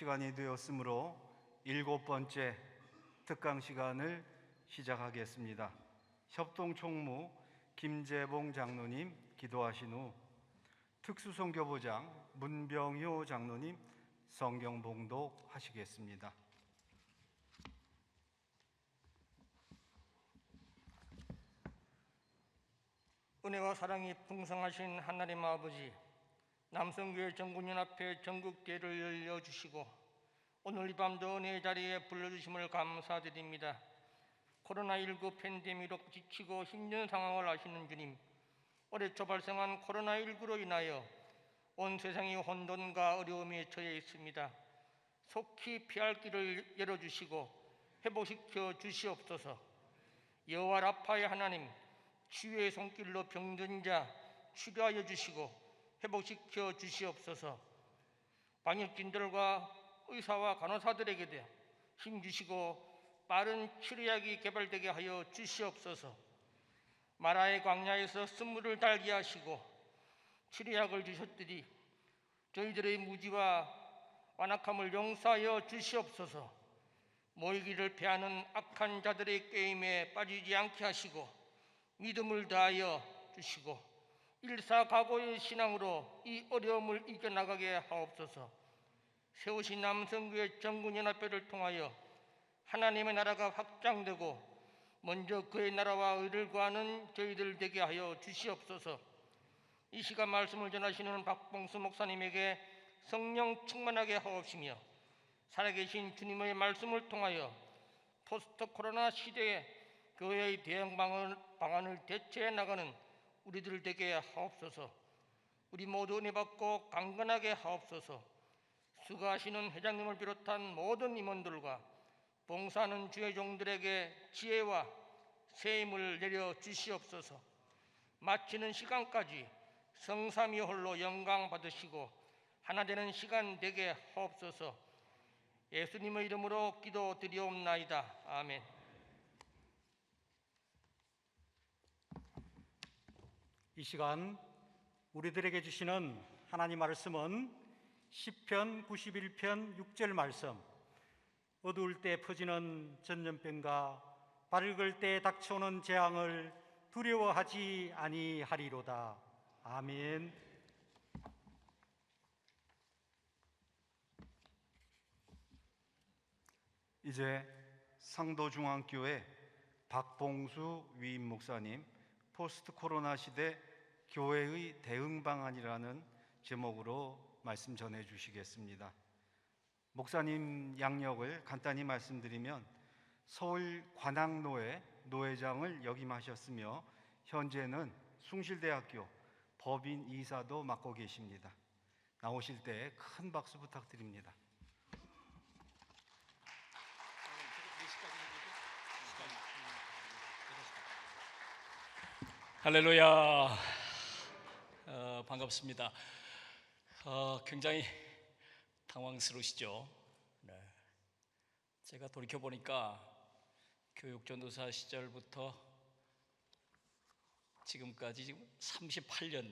시간이 되었으므로 7번째 특강 시간을 시작하겠습니다. 협동총무 김재봉 장로님 기도하신 후 특수선교부장 문병효 장로님 성경 봉독하시겠습니다. 은혜와 사랑이 풍성하신 하나님 아버지, 남성교회 전국연합회 전국대회를 열려주시고 오늘 이 밤도 은혜의 자리에 불러주심을 감사드립니다. 코로나19 팬데믹으로 지치고 힘든 상황을 아시는 주님, 올해 초 발생한 코로나19로 인하여 온 세상이 혼돈과 어려움에 처해 있습니다. 속히 피할 길을 열어주시고 회복시켜 주시옵소서. 여호와 라파의 하나님, 치유의 손길로 병든 자 치료하여 주시고 회복시켜 주시옵소서. 방역진들과 의사와 간호사들에게도 힘주시고 빠른 치료약이 개발되게 하여 주시옵소서. 마라의 광야에서 쓴물을 달게 하시고 치료약을 주셨더니 저희들의 무지와 완악함을 용서하여 주시옵소서. 모이기를 패하는 악한 자들의 게임에 빠지지 않게 하시고 믿음을 다하여 주시고 일사각오의 신앙으로 이 어려움을 이겨나가게 하옵소서. 세우신 남성교회 전국연합회를 통하여 하나님의 나라가 확장되고 먼저 그의 나라와 의를 구하는 저희들 되게 하여 주시옵소서. 이 시간 말씀을 전하시는 박봉수 목사님에게 성령 충만하게 하옵시며 살아계신 주님의 말씀을 통하여 포스트 코로나 시대에 교회의 대응 방안을 대처해 나가는 우리들 되게 하옵소서. 우리 모두 은혜 받고 강건하게 하옵소서. 수고하시는 회장님을 비롯한 모든 임원들과 봉사하는 주의 종들에게 지혜와 세임을 내려 주시옵소서. 마치는 시간까지 성삼위 홀로 영광 받으시고 하나 되는 시간 되게 하옵소서. 예수님의 이름으로 기도드리옵나이다. 아멘. 이 시간 우리들에게 주시는 하나님 말씀은 시편 91편 6절 말씀. 어두울 때 퍼지는 전염병과 밝을 때 닥쳐오는 재앙을 두려워하지 아니하리로다. 아멘. 이제 상도중앙교회 박봉수 위임 목사님 포스트 코로나 시대 교회의 대응 방안이라는 제목으로 말씀 전해 주시겠습니다. 목사님 양력을 간단히 말씀드리면 서울 관악노회 노회장을 역임하셨으며 현재는 숭실대학교 법인 이사도 맡고 계십니다. 나오실 때 큰 박수 부탁드립니다. 할렐루야. 반갑습니다. 굉장히 당황스러우시죠? 네. 제가 돌이켜보니까 교육전도사 시절부터 지금까지 지금 38년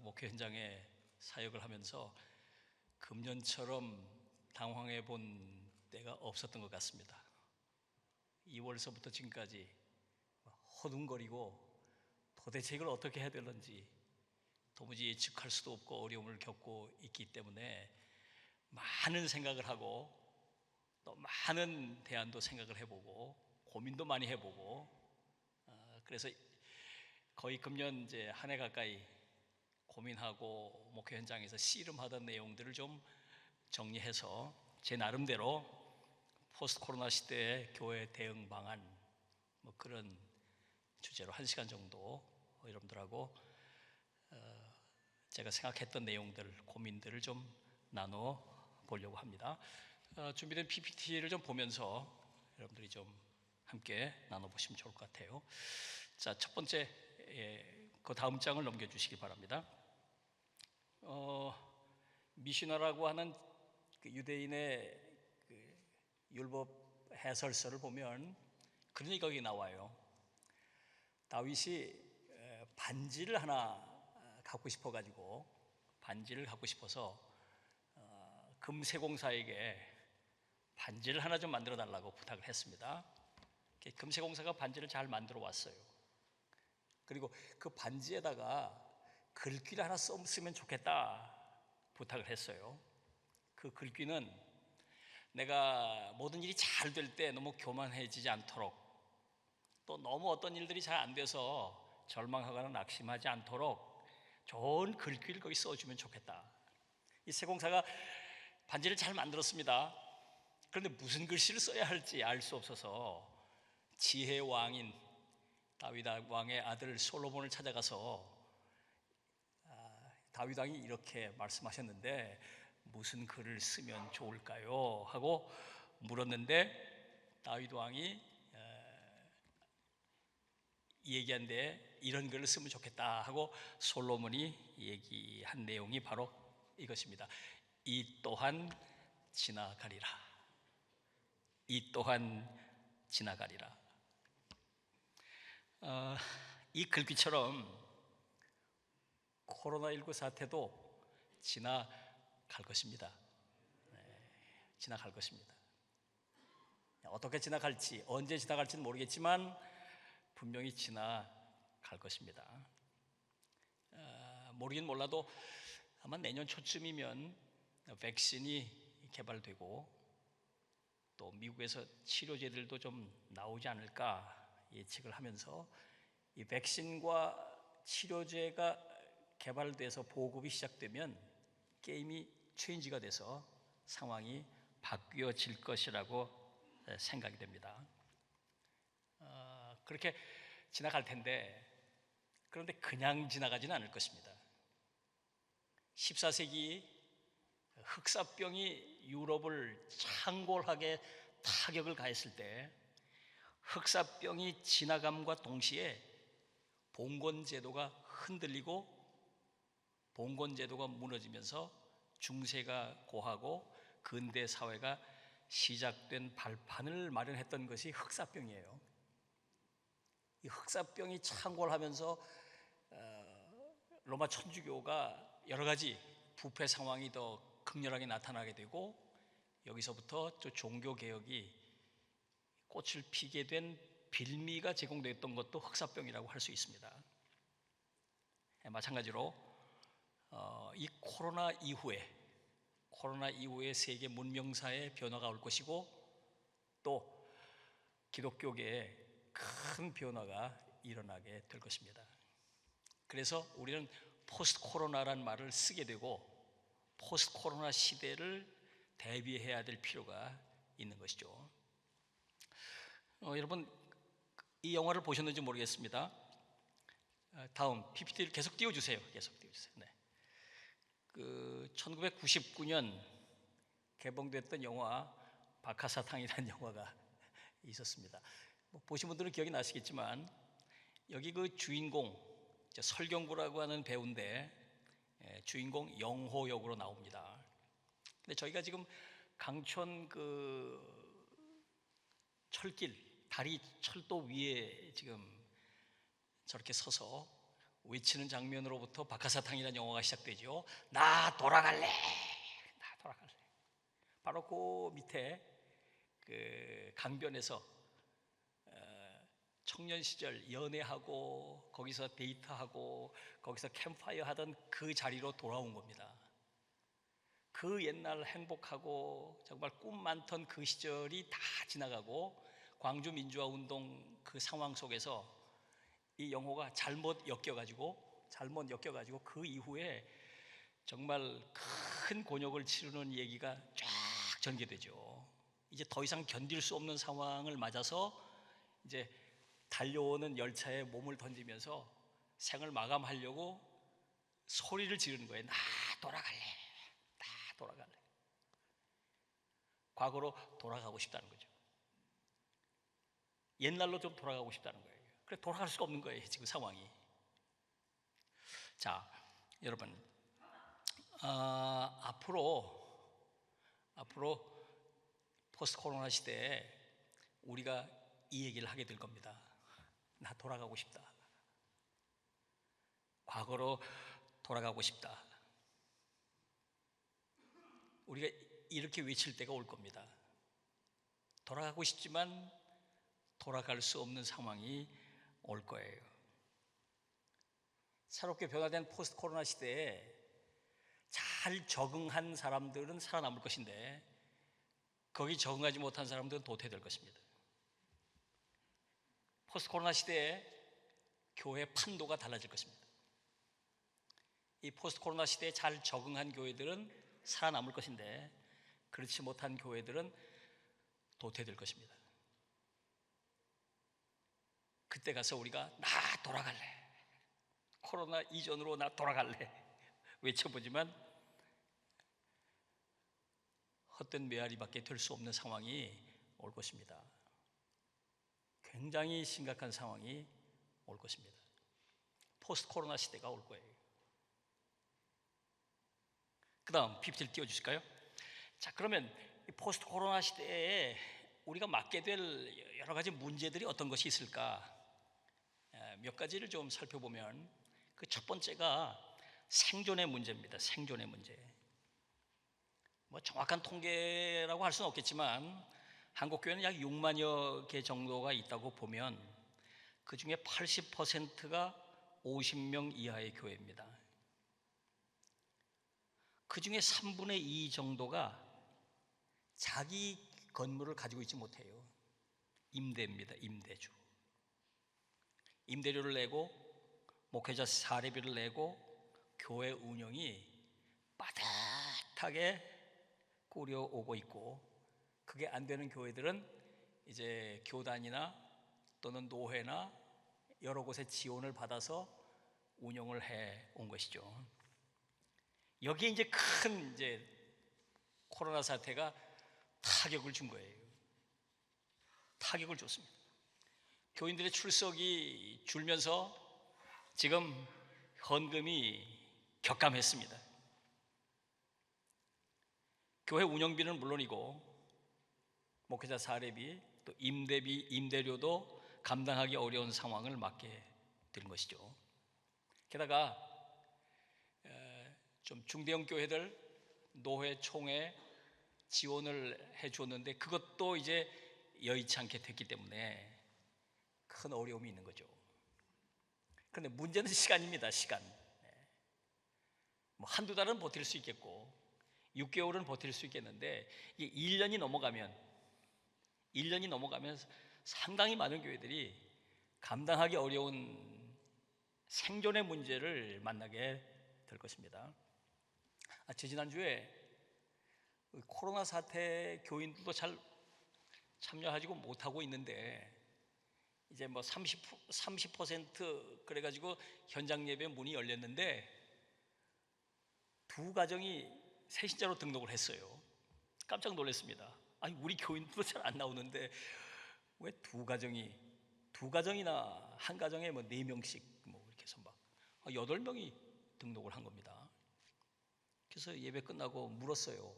목회 현장에 사역을 하면서 금년처럼 당황해 본 때가 없었던 것 같습니다. 2월서부터 지금까지 허둥거리고 도대체 이걸 어떻게 해야 되는지 도무지 예측할 수도 없고 어려움을 겪고 있기 때문에 많은 생각을 하고 또 많은 대안도 생각을 해보고 고민도 많이 해보고 그래서 거의 금년 이제 한 해 가까이 고민하고 목회 현장에서 씨름하던 내용들을 좀 정리해서 제 나름대로 포스트 코로나 시대의 교회 대응 방안 뭐 그런 주제로 1시간 정도 여러분들하고 제가 생각했던 내용들, 고민들을 좀 나눠 보려고 합니다. 준비된 PPT를 좀 보면서 여러분들이 좀 함께 나눠보시면 좋을 것 같아요. 자, 첫 번째, 그 다음 장을 넘겨주시기 바랍니다. 미시나라고 하는 그 유대인의 그 율법 해설서를 보면 그런 얘기가 거기 나와요. 다윗이 반지를 하나 갖고 싶어가지고 반지를 갖고 싶어서 금세공사에게 반지를 하나 좀 만들어 달라고 부탁을 했습니다. 금세공사가 반지를 잘 만들어 왔어요. 그리고 그 반지에다가 글귀를 하나 쓰면 좋겠다 부탁을 했어요. 그 글귀는 내가 모든 일이 잘 될 때 너무 교만해지지 않도록, 또 너무 어떤 일들이 잘 안 돼서 절망하거나 낙심하지 않도록 좋은 글귀를 거기 써주면 좋겠다. 이 세공사가 반지를 잘 만들었습니다. 그런데 무슨 글씨를 써야 할지 알 수 없어서 지혜 왕인 다윗 왕의 아들 솔로몬을 찾아가서 다윗 왕이 이렇게 말씀하셨는데 무슨 글을 쓰면 좋을까요? 하고 물었는데 다윗 왕이 얘기한데 이런 글을 쓰면 좋겠다 하고 솔로몬이 얘기한 내용이 바로 이것입니다. 이 또한 지나가리라. 이 또한 지나가리라. 이 글귀처럼 코로나19 사태도 지나갈 것입니다. 지나갈 것입니다. 어떻게 지나갈지, 언제 지나갈지는 모르겠지만 분명히 지나갈 것입니다. 모르긴 몰라도 아마 내년 초쯤이면 백신이 개발되고 또 미국에서 치료제들도 좀 나오지 않을까 예측을 하면서 이 백신과 치료제가 개발돼서 보급이 시작되면 게임이 체인지가 돼서 상황이 바뀌어질 것이라고 생각이 됩니다. 그렇게 지나갈 텐데 그런데 그냥 지나가지는 않을 것입니다. 14세기 흑사병이 유럽을 창궐하게 타격을 가했을 때 흑사병이 지나감과 동시에 봉건제도가 흔들리고 봉건제도가 무너지면서 중세가 고하고 근대 사회가 시작된 발판을 마련했던 것이 흑사병이에요. 이 흑사병이 창궐하면서 로마 천주교가 여러 가지 부패 상황이 더 극렬하게 나타나게 되고 여기서부터 또 종교 개혁이 꽃을 피게 된 빌미가 제공됐던 것도 흑사병이라고 할 수 있습니다. 마찬가지로 이 코로나 이후에 세계 문명사의 변화가 올 것이고 또 기독교계에 큰 변화가 일어나게 될 것입니다. 그래서 우리는 포스트 코로나라는 말을 쓰게 되고 포스트 코로나 시대를 대비해야 될 필요가 있는 것이죠. 여러분 이 영화를 보셨는지 모르겠습니다. 다음 PPT를 계속 띄워주세요. 네. 1999년 개봉됐던 영화 박하사탕이라는 영화가 있었습니다. 보신 분들은 기억이 나시겠지만 여기 그 주인공 설경구라고 하는 배우인데 주인공 영호 역으로 나옵니다. 근데 저희가 지금 강촌 철길 다리 철도 위에 지금 저렇게 서서 외치는 장면으로부터 박하사탕이라는 영화가 시작되죠. 나 돌아갈래. 바로 그 밑에 그 강변에서 청년 시절 연애하고 거기서 데이트하고 거기서 캠프파이어 하던 그 자리로 돌아온 겁니다. 그 옛날 행복하고 정말 꿈 많던 그 시절이 다 지나가고 광주 민주화 운동 그 상황 속에서 이 영호가 잘못 엮여가지고 그 이후에 정말 큰 곤욕을 치르는 얘기가 쫙 전개되죠. 이제 더 이상 견딜 수 없는 상황을 맞아서 이제 달려오는 열차에 몸을 던지면서 생을 마감하려고 소리를 지르는 거예요. 나 돌아갈래. 과거로 돌아가고 싶다는 거죠. 옛날로 좀 돌아가고 싶다는 거예요. 그래 돌아갈 수가 없는 거예요. 지금 상황이. 자, 여러분 앞으로 포스트 코로나 시대에 우리가 이 얘기를 하게 될 겁니다. 나 돌아가고 싶다. 과거로 돌아가고 싶다. 우리가 이렇게 외칠 때가 올 겁니다. 돌아가고 싶지만 돌아갈 수 없는 상황이 올 거예요. 새롭게 변화된 포스트 코로나 시대에 잘 적응한 사람들은 살아남을 것인데 거기 적응하지 못한 사람들은 도태될 것입니다. 포스트 코로나 시대에 교회 판도가 달라질 것입니다. 이 포스트 코로나 시대에 잘 적응한 교회들은 살아남을 것인데 그렇지 못한 교회들은 도태될 것입니다. 그때 가서 우리가 나 돌아갈래, 코로나 이전으로 나 돌아갈래 외쳐보지만 헛된 메아리밖에 될 수 없는 상황이 올 것입니다. 굉장히 심각한 상황이 올 것입니다. 포스트 코로나 시대가 올 거예요. 그 다음 PPT를 띄워주실까요? 자, 그러면 이 포스트 코로나 시대에 우리가 맞게 될 여러 가지 문제들이 어떤 것이 있을까? 몇 가지를 좀 살펴보면 그 첫 번째가 생존의 문제입니다. 생존의 문제. 뭐 정확한 통계라고 할 수는 없겠지만 한국 교회는 약 6만여 개 정도가 있다고 보면 그 중에 80%가 50명 이하의 교회입니다. 그 중에 3분의 2 정도가 자기 건물을 가지고 있지 못해요. 임대입니다. 임대주. 임대료를 내고 목회자 사례비를 내고 교회 운영이 빠듯하게 꾸려오고 있고 그게 안 되는 교회들은 이제 교단이나 또는 노회나 여러 곳의 지원을 받아서 운영을 해 온 것이죠. 여기에 이제 큰 이제 코로나 사태가 타격을 준 거예요. 타격을 줬습니다. 교인들의 출석이 줄면서 지금 헌금이 격감했습니다. 교회 운영비는 물론이고 목회자 사례비 또 임대비, 임대료도 감당하기 어려운 상황을 맞게 된 것이죠. 게다가 좀 중대형 교회들 노회, 총회 지원을 해 주었는데 그것도 이제 여의치 않게 됐기 때문에 큰 어려움이 있는 거죠. 그런데 문제는 시간입니다. 시간. 뭐 한두 달은 버틸 수 있겠고 6개월은 버틸 수 있겠는데 이게 1년이 넘어가면 상당히 많은 교회들이 감당하기 어려운 생존의 문제를 만나게 될 것입니다. 지난주에 코로나 사태 교인들도 잘 참여하지 못하고 있는데 이제 뭐 30% 그래가지고 현장 예배 문이 열렸는데 두 가정이 새신자로 등록을 했어요. 깜짝 놀랐습니다. 아니 우리 교인도 잘 안 나오는데 왜 두 가정이나 한 가정에 뭐 4명씩 뭐 이렇게 해서 막 8명이 등록을 한 겁니다. 그래서 예배 끝나고 물었어요.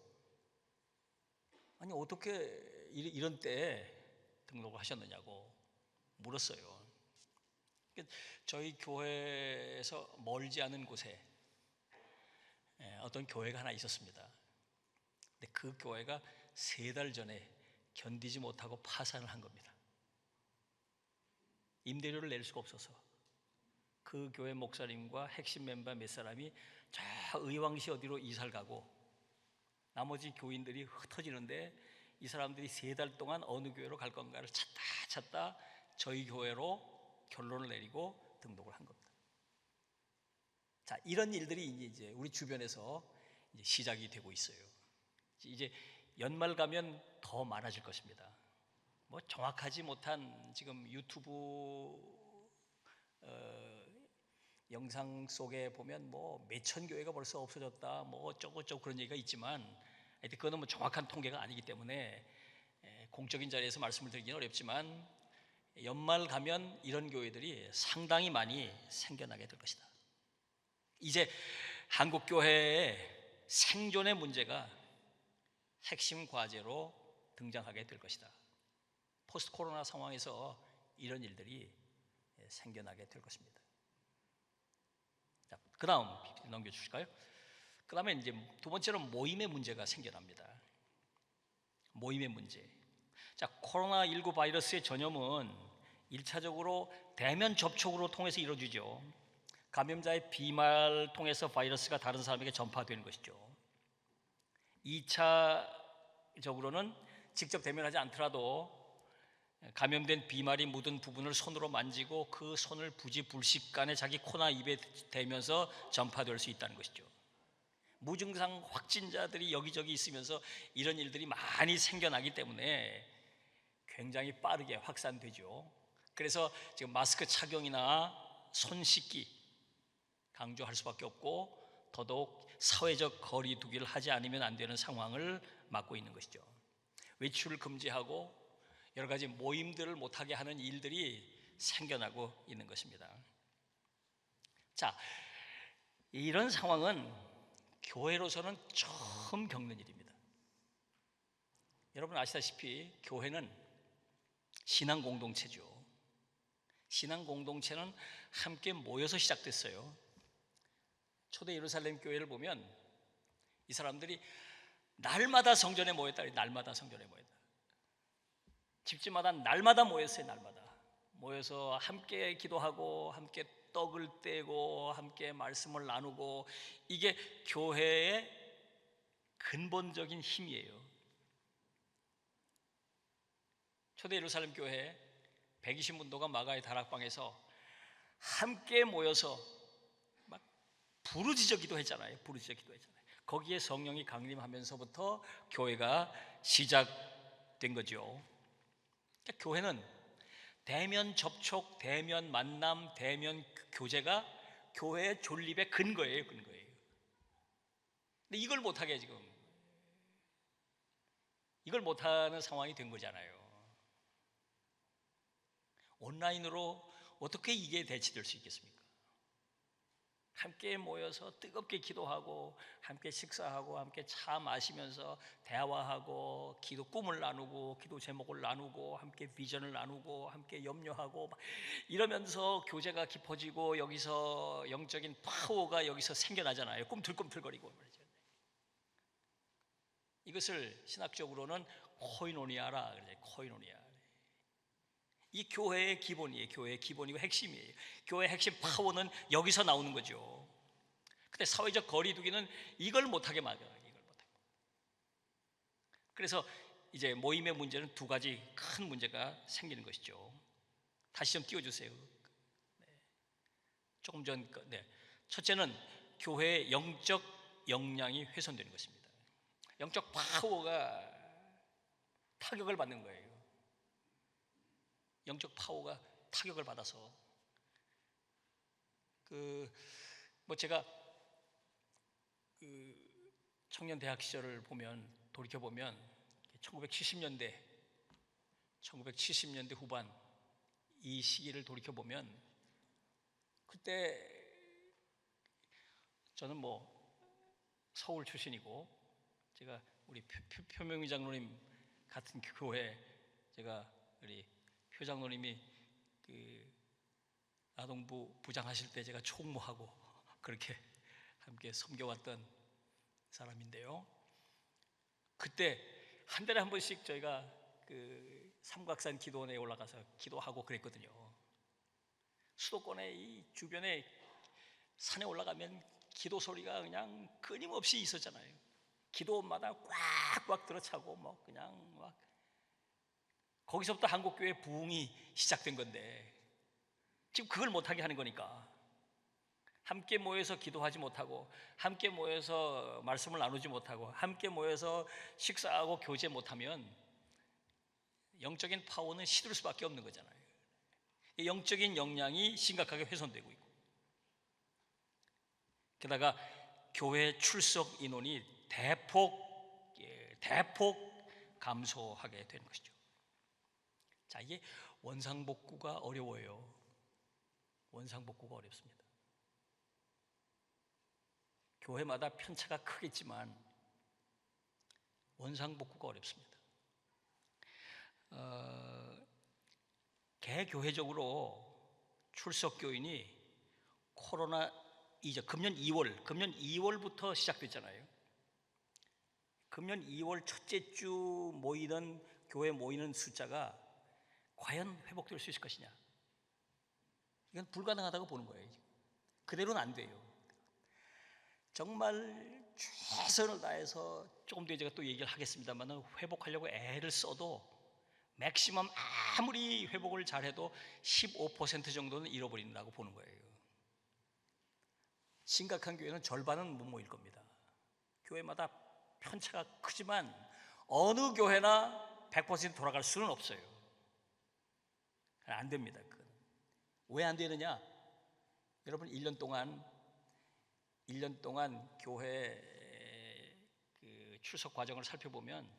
아니 어떻게 이런 때에 등록을 하셨느냐고 물었어요. 저희 교회에서 멀지 않은 곳에 어떤 교회가 하나 있었습니다. 근데 그 교회가 3달 전에 견디지 못하고 파산을 한 겁니다. 임대료를 낼 수가 없어서 그 교회 목사님과 핵심 멤버 몇 사람이 저 의왕시 어디로 이사를 가고 나머지 교인들이 흩어지는데 이 사람들이 3달 동안 어느 교회로 갈 건가를 찾다 저희 교회로 결론을 내리고 등록을 한 겁니다. 자, 이런 일들이 이제 우리 주변에서 이제 시작이 되고 있어요. 이제 연말 가면 더 많아질 것입니다. 뭐 정확하지 못한 지금 유튜브 영상 속에 보면 뭐 몇천 교회가 벌써 없어졌다, 뭐 어쩌고저쩌고 그런 얘기가 있지만, 하여튼 그거는 뭐 정확한 통계가 아니기 때문에 공적인 자리에서 말씀을 드리기는 어렵지만 연말 가면 이런 교회들이 상당히 많이 생겨나게 될 것이다. 이제 한국 교회의 생존의 문제가 핵심 과제로 등장하게 될 것이다. 포스트 코로나 상황에서 이런 일들이 생겨나게 될 것입니다. 자, 그 다음 넘겨주실까요? 그 다음에 이제 두 번째로 모임의 문제가 생겨납니다. 모임의 문제. 자, 코로나19 바이러스의 전염은 1차적으로 대면 접촉으로 통해서 이루어지죠. 감염자의 비말 통해서 바이러스가 다른 사람에게 전파되는 것이죠. 2차적으로는 직접 대면하지 않더라도 감염된 비말이 묻은 부분을 손으로 만지고 그 손을 부지불식간에 자기 코나 입에 대면서 전파될 수 있다는 것이죠. 무증상 확진자들이 여기저기 있으면서 이런 일들이 많이 생겨나기 때문에 굉장히 빠르게 확산되죠. 그래서 지금 마스크 착용이나 손 씻기 강조할 수밖에 없고, 더더욱 사회적 거리 두기를 하지 않으면 안 되는 상황을 맞고 있는 것이죠. 외출을 금지하고 여러 가지 모임들을 못하게 하는 일들이 생겨나고 있는 것입니다. 자, 이런 상황은 교회로서는 처음 겪는 일입니다. 여러분 아시다시피 교회는 신앙 공동체죠. 신앙 공동체는 함께 모여서 시작됐어요. 초대 예루살렘 교회를 보면 이 사람들이 날마다 성전에 모였다. 날마다 성전에 모였다. 집집마다 날마다 모였어요. 날마다 모여서 함께 기도하고 함께 떡을 떼고 함께 말씀을 나누고, 이게 교회의 근본적인 힘이에요. 초대 예루살렘 교회 120문도가 마가의 다락방에서 함께 모여서 막 부르짖어 기도했잖아요. 부르짖어 기도했잖아요. 거기에 성령이 강림하면서부터 교회가 시작된 거죠. 그러니까 교회는 대면 접촉, 대면 만남, 대면 교제가 교회의 존립의 근거예요. 근거예요. 근데 이걸 못하게 지금 이걸 못하는 상황이 된 거잖아요. 온라인으로 어떻게 이게 대치될 수 있겠습니까? 함께 모여서 뜨겁게 기도하고 함께 식사하고 함께 차 마시면서 대화하고 기도 꿈을 나누고 기도 제목을 나누고 함께 비전을 나누고 함께 염려하고 이러면서 교제가 깊어지고 여기서 영적인 파워가 여기서 생겨나잖아요. 꿈틀꿈틀거리고 말이죠. 이것을 신학적으로는 코이노니아라 그래요. 코이노니아. 이 교회의 기본이에요. 교회의 기본이고 핵심이에요. 교회의 핵심 파워는 여기서 나오는 거죠. 근데 사회적 거리두기는 이걸 못하게 막아요. 이걸 못하게. 그래서 이제 모임의 문제는 두 가지 큰 문제가 생기는 것이죠. 다시 좀 띄워주세요. 네. 조금 전, 네. 첫째는 교회의 영적 역량이 훼손되는 것입니다. 영적 파워가 타격을 받는 거예요. 영적 파워가 타격을 받아서 제가 청년 대학 시절을 돌이켜 보면 1970년대 후반 이 시기를 돌이켜 보면, 그때 저는 서울 출신이고, 제가 우리 표명희 장로님 같은 교회, 제가 우리 표 장로님이 아동부 부장하실 때 제가 총무하고 그렇게 함께 섬겨왔던 사람인데요. 그때 한 달에 한 번씩 저희가 삼각산 기도원에 올라가서 기도하고 그랬거든요. 수도권의 이 주변에 산에 올라가면 기도 소리가 그냥 끊임없이 있었잖아요. 기도원마다 꽉꽉 들어차고 그냥 막 거기서부터 한국교회 부흥이 시작된 건데, 지금 그걸 못하게 하는 거니까, 함께 모여서 기도하지 못하고 함께 모여서 말씀을 나누지 못하고 함께 모여서 식사하고 교제 못하면 영적인 파워는 시들 수밖에 없는 거잖아요. 영적인 역량이 심각하게 훼손되고 있고, 게다가 교회 출석 인원이 대폭 감소하게 되는 것이죠. 자, 이게 원상복구가 어려워요. 원상복구가 어렵습니다. 교회마다 편차가 크겠지만 원상복구가 어렵습니다. 개교회적으로 출석교인이 코로나 이제 금년 2월부터 시작됐잖아요. 금년 2월 첫째 주 모이던 교회 모이는 숫자가 과연 회복될 수 있을 것이냐? 이건 불가능하다고 보는 거예요. 그대로는 안 돼요. 정말 최선을 다해서 조금 뒤에 제가 또 얘기를 하겠습니다만 회복하려고 애를 써도 맥시멈 아무리 회복을 잘해도 15% 정도는 잃어버린다고 보는 거예요. 심각한 교회는 절반은 못 모일 겁니다. 교회마다 편차가 크지만 어느 교회나 100% 돌아갈 수는 없어요. 안 됩니다. 왜 안 되느냐? 여러분 1년 동안 교회 그 출석 과정을 살펴보면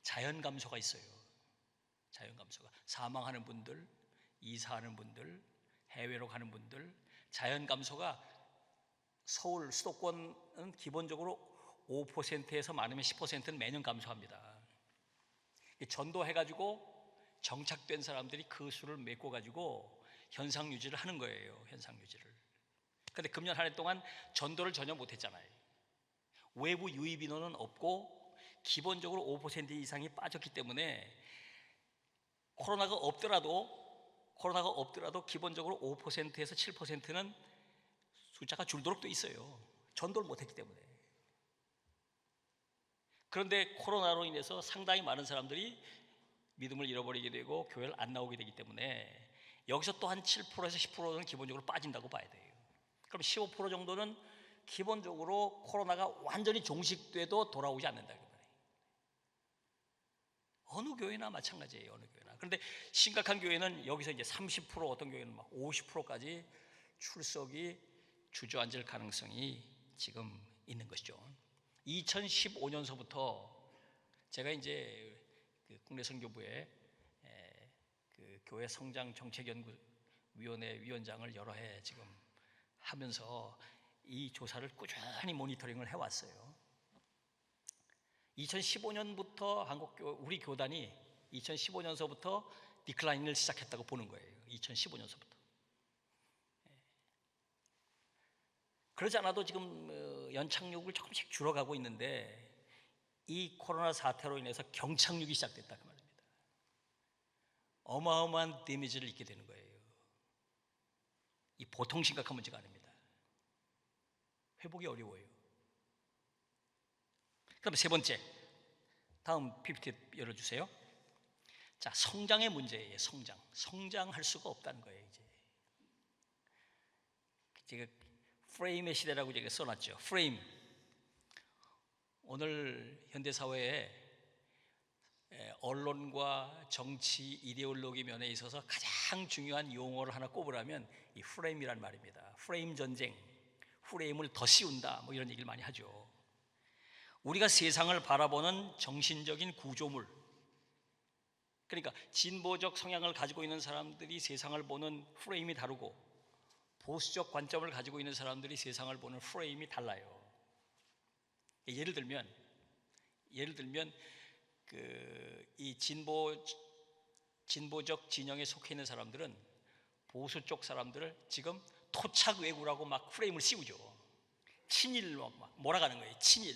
자연 감소가 있어요. 자연 감소가 사망하는 분들, 이사하는 분들, 해외로 가는 분들, 자연 감소가 서울 수도권은 기본적으로 5%에서 많으면 10%는 매년 감소합니다. 전도해가지고 정착된 사람들이 그 수를 메꿔가지고 현상 유지를 하는 거예요. 현상 유지를. 그런데 금년 한 해 동안 전도를 전혀 못했잖아요. 외부 유입 인원은 없고 기본적으로 5% 이상이 빠졌기 때문에 코로나가 없더라도 기본적으로 5%에서 7%는 숫자가 줄도록 돼 있어요. 전도를 못했기 때문에. 그런데 코로나로 인해서 상당히 많은 사람들이 믿음을 잃어버리게 되고 교회를 안 나오게 되기 때문에 여기서 또 한 7%에서 10%는 기본적으로 빠진다고 봐야 돼요. 그럼 15% 정도는 기본적으로 코로나가 완전히 종식돼도 돌아오지 않는다. 어느 교회나 마찬가지예요. 어느 교회나. 그런데 심각한 교회는 여기서 이제 30%, 어떤 교회는 막 50%까지 출석이 주저앉을 가능성이 지금 있는 것이죠. 2015년서부터 제가 이제 그 국내선교부에 그 교회 성장 정책연구위원회 위원장을 여러 해 지금 하면서 이 조사를 꾸준히 모니터링을 해왔어요. 2015년부터 우리 교단이 2015년서부터 디클라인을 시작했다고 보는 거예요. 2015년서부터. 그러지 않아도 지금 연착륙을 조금씩 줄어가고 있는데 이 코로나 사태로 인해서 경착륙이 시작됐다 그 말입니다. 어마어마한 데미지를 입게 되는 거예요. 이 보통 심각한 문제가 아닙니다. 회복이 어려워요. 그럼 세 번째, 다음 PPT 열어주세요. 자, 성장의 문제예요. 성장할 수가 없다는 거예요. 이제 제가 프레임의 시대라고 제가 써놨죠. 프레임. 오늘 현대 사회에 언론과 정치, 이데올로기 면에 있어서 가장 중요한 용어를 하나 꼽으라면 이 프레임이란 말입니다. 프레임 전쟁, 프레임을 더 씌운다, 뭐 이런 얘기를 많이 하죠. 우리가 세상을 바라보는 정신적인 구조물, 그러니까 진보적 성향을 가지고 있는 사람들이 세상을 보는 프레임이 다르고 보수적 관점을 가지고 있는 사람들이 세상을 보는 프레임이 달라요. 예를 들면 이 진보적 진영에 속해 있는 사람들은 보수 쪽 사람들을 지금 토착 외구라고 막 프레임을 씌우죠. 친일로 막 몰아가는 거예요. 친일,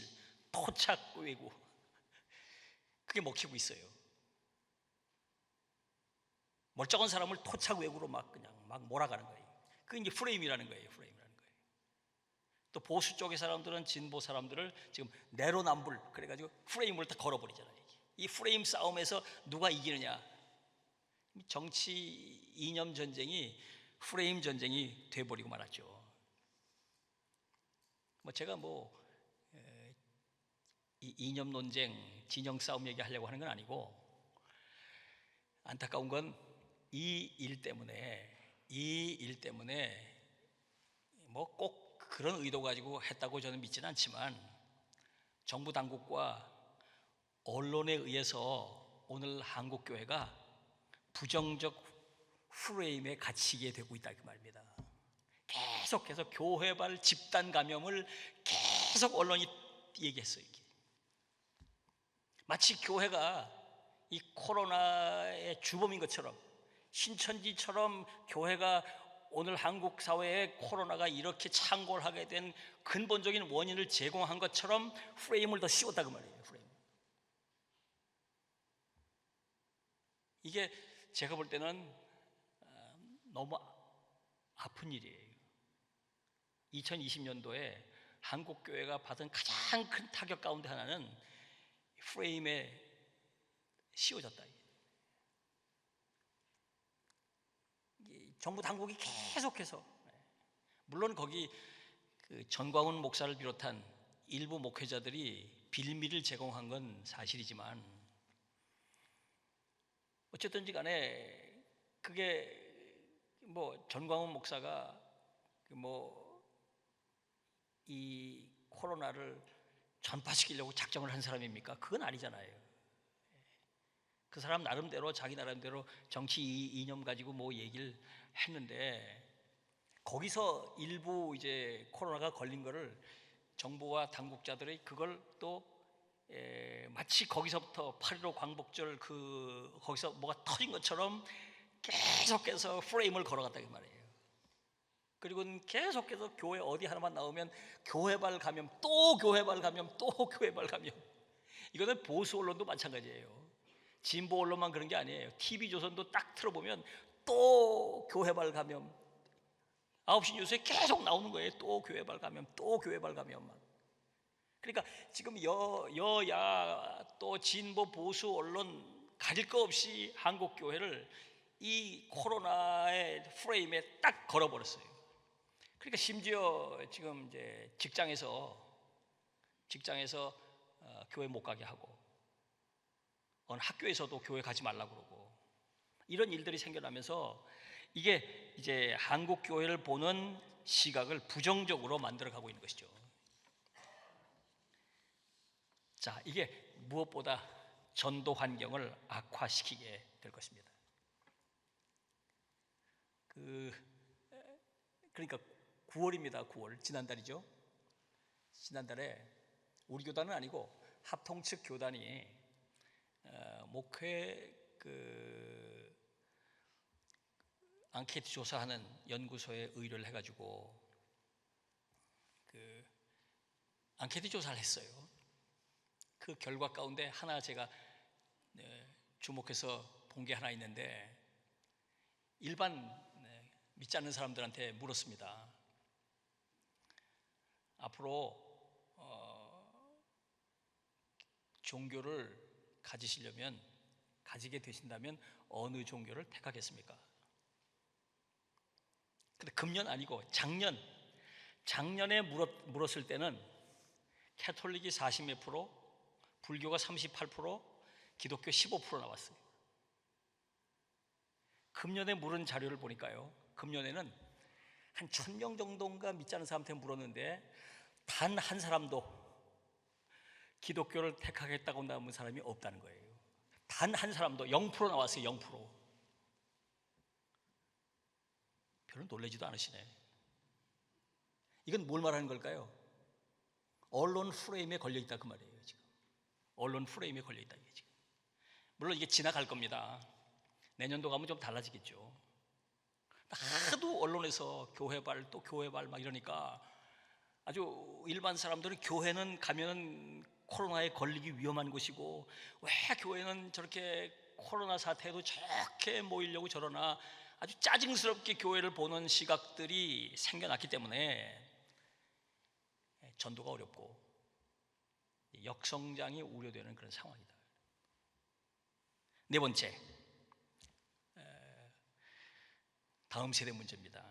토착 외구. 그게 먹히고 있어요. 멀쩡한 사람을 토착 외구로 막 그냥 막 몰아가는 거예요. 그게 이제 프레임이라는 거예요. 또 보수 쪽의 사람들은 진보 사람들을 지금 내로남불 그래가지고 프레임을 다 걸어버리잖아요. 이 프레임 싸움에서 누가 이기느냐? 정치 이념 전쟁이 프레임 전쟁이 돼버리고 말았죠. 제가 이 이념 논쟁, 진영 싸움 얘기하려고 하는 건 아니고 안타까운 건 이 일 때문에 꼭 그런 의도 가지고 했다고 저는 믿지는 않지만 정부 당국과 언론에 의해서 오늘 한국 교회가 부정적 프레임에 갇히게 되고 있다 그 말입니다. 계속해서 교회발 집단 감염을 계속 언론이 얘기했어요. 마치 교회가 이 코로나의 주범인 것처럼, 신천지처럼 교회가 오늘 한국 사회에 코로나가 이렇게 창궐하게 된 근본적인 원인을 제공한 것처럼 프레임을 더 씌웠다 그 말이에요. 프레임. 이게 제가 볼 때는 너무 아픈 일이에요. 2020년도에 한국 교회가 받은 가장 큰 타격 가운데 하나는 프레임에 씌워졌다. 정부 당국이 계속해서, 물론 거기 그 전광훈 목사를 비롯한 일부 목회자들이 빌미를 제공한 건 사실이지만, 어쨌든지 간에 그게 뭐 전광훈 목사가 뭐 이 코로나를 전파시키려고 작정을 한 사람입니까? 그건 아니잖아요. 그 사람 나름대로 자기 나름대로 정치 이념 가지고 뭐 얘기를 했는데, 거기서 일부 이제 코로나가 걸린 거를 정부와 당국자들이 그걸 또 마치 거기서부터 8.15 광복절 거기서 뭐가 터진 것처럼 계속해서 프레임을 걸어갔다 그 말이에요. 그리고는 계속해서 교회 어디 하나만 나오면 교회발 감염, 또 교회발 감염, 또 교회발 감염. 이거는 보수 언론도 마찬가지예요. 진보 언론만 그런 게 아니에요. TV조선도 딱 틀어보면 또 교회발 감염, 9시 뉴스에 계속 나오는 거예요. 또 교회발 감염, 또 교회발 감염. 그러니까 지금 여야 또 진보 보수 언론 가릴 거 없이 한국 교회를 이 코로나의 프레임에 딱 걸어버렸어요. 그러니까 심지어 지금 이제 직장에서 교회 못 가게 하고, 어느 학교에서도 교회 가지 말라고 그러고, 이런 일들이 생겨나면서 이게 이제 한국 교회를 보는 시각을 부정적으로 만들어가고 있는 것이죠. 자, 이게 무엇보다 전도 환경을 악화시키게 될 것입니다. 그러니까 9월입니다. 9월 지난달이죠. 지난달에 우리 교단은 아니고 합통 측 교단이 목회 앙케이트 조사하는 연구소에 의뢰를 해가지고 앙케이트 조사를 했어요. 그 결과 가운데 하나 제가 주목해서 본 게 하나 있는데, 일반 믿지 않는 사람들한테 물었습니다. 앞으로 종교를 가지게 되신다면 어느 종교를 택하겠습니까? 근데 금년 아니고 작년에 물었을 때는 캐톨릭이 40몇 프로, 불교가 38%, 기독교 15% 나왔어요. 금년에 물은 자료를 보니까요, 금년에는 한 1,000명 정도인가 믿지 않는 사람한테 물었는데 단 한 사람도 기독교를 택하겠다고 남은 사람이 없다는 거예요. 단 한 사람도 0% 나왔어요. 0%. 별로 놀라지도 않으시네. 이건 뭘 말하는 걸까요? 언론 프레임에 걸려있다 그 말이에요. 지금 언론 프레임에 걸려있다 이게 지금. 물론 이게 지나갈 겁니다. 내년도 가면 좀 달라지겠죠. 하도 언론에서 교회발 또 교회발 막 이러니까 아주 일반 사람들은 교회는 가면은 코로나에 걸리기 위험한 곳이고, 왜 교회는 저렇게 코로나 사태에도 저렇게 모이려고 저러나, 아주 짜증스럽게 교회를 보는 시각들이 생겨났기 때문에 전도가 어렵고 역성장이 우려되는 그런 상황이다. 네 번째, 다음 세대 문제입니다.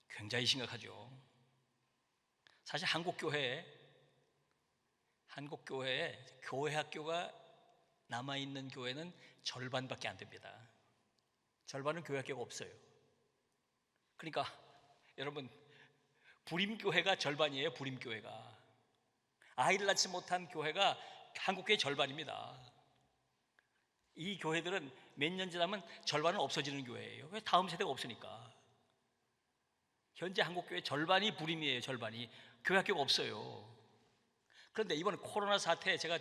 굉장히 심각하죠. 사실 한국 교회에 교회 학교가 남아있는 교회는 절반밖에 안 됩니다. 절반은 교회 학교가 없어요. 그러니까 여러분, 불임교회가 절반이에요. 불임교회가. 아이를 낳지 못한 교회가 한국교회 절반입니다. 이 교회들은 몇 년 지나면 절반은 없어지는 교회예요. 왜? 다음 세대가 없으니까. 현재 한국교회 절반이 불임이에요. 절반이. 교회 학교가 없어요. 그런데 이번 코로나 사태 제가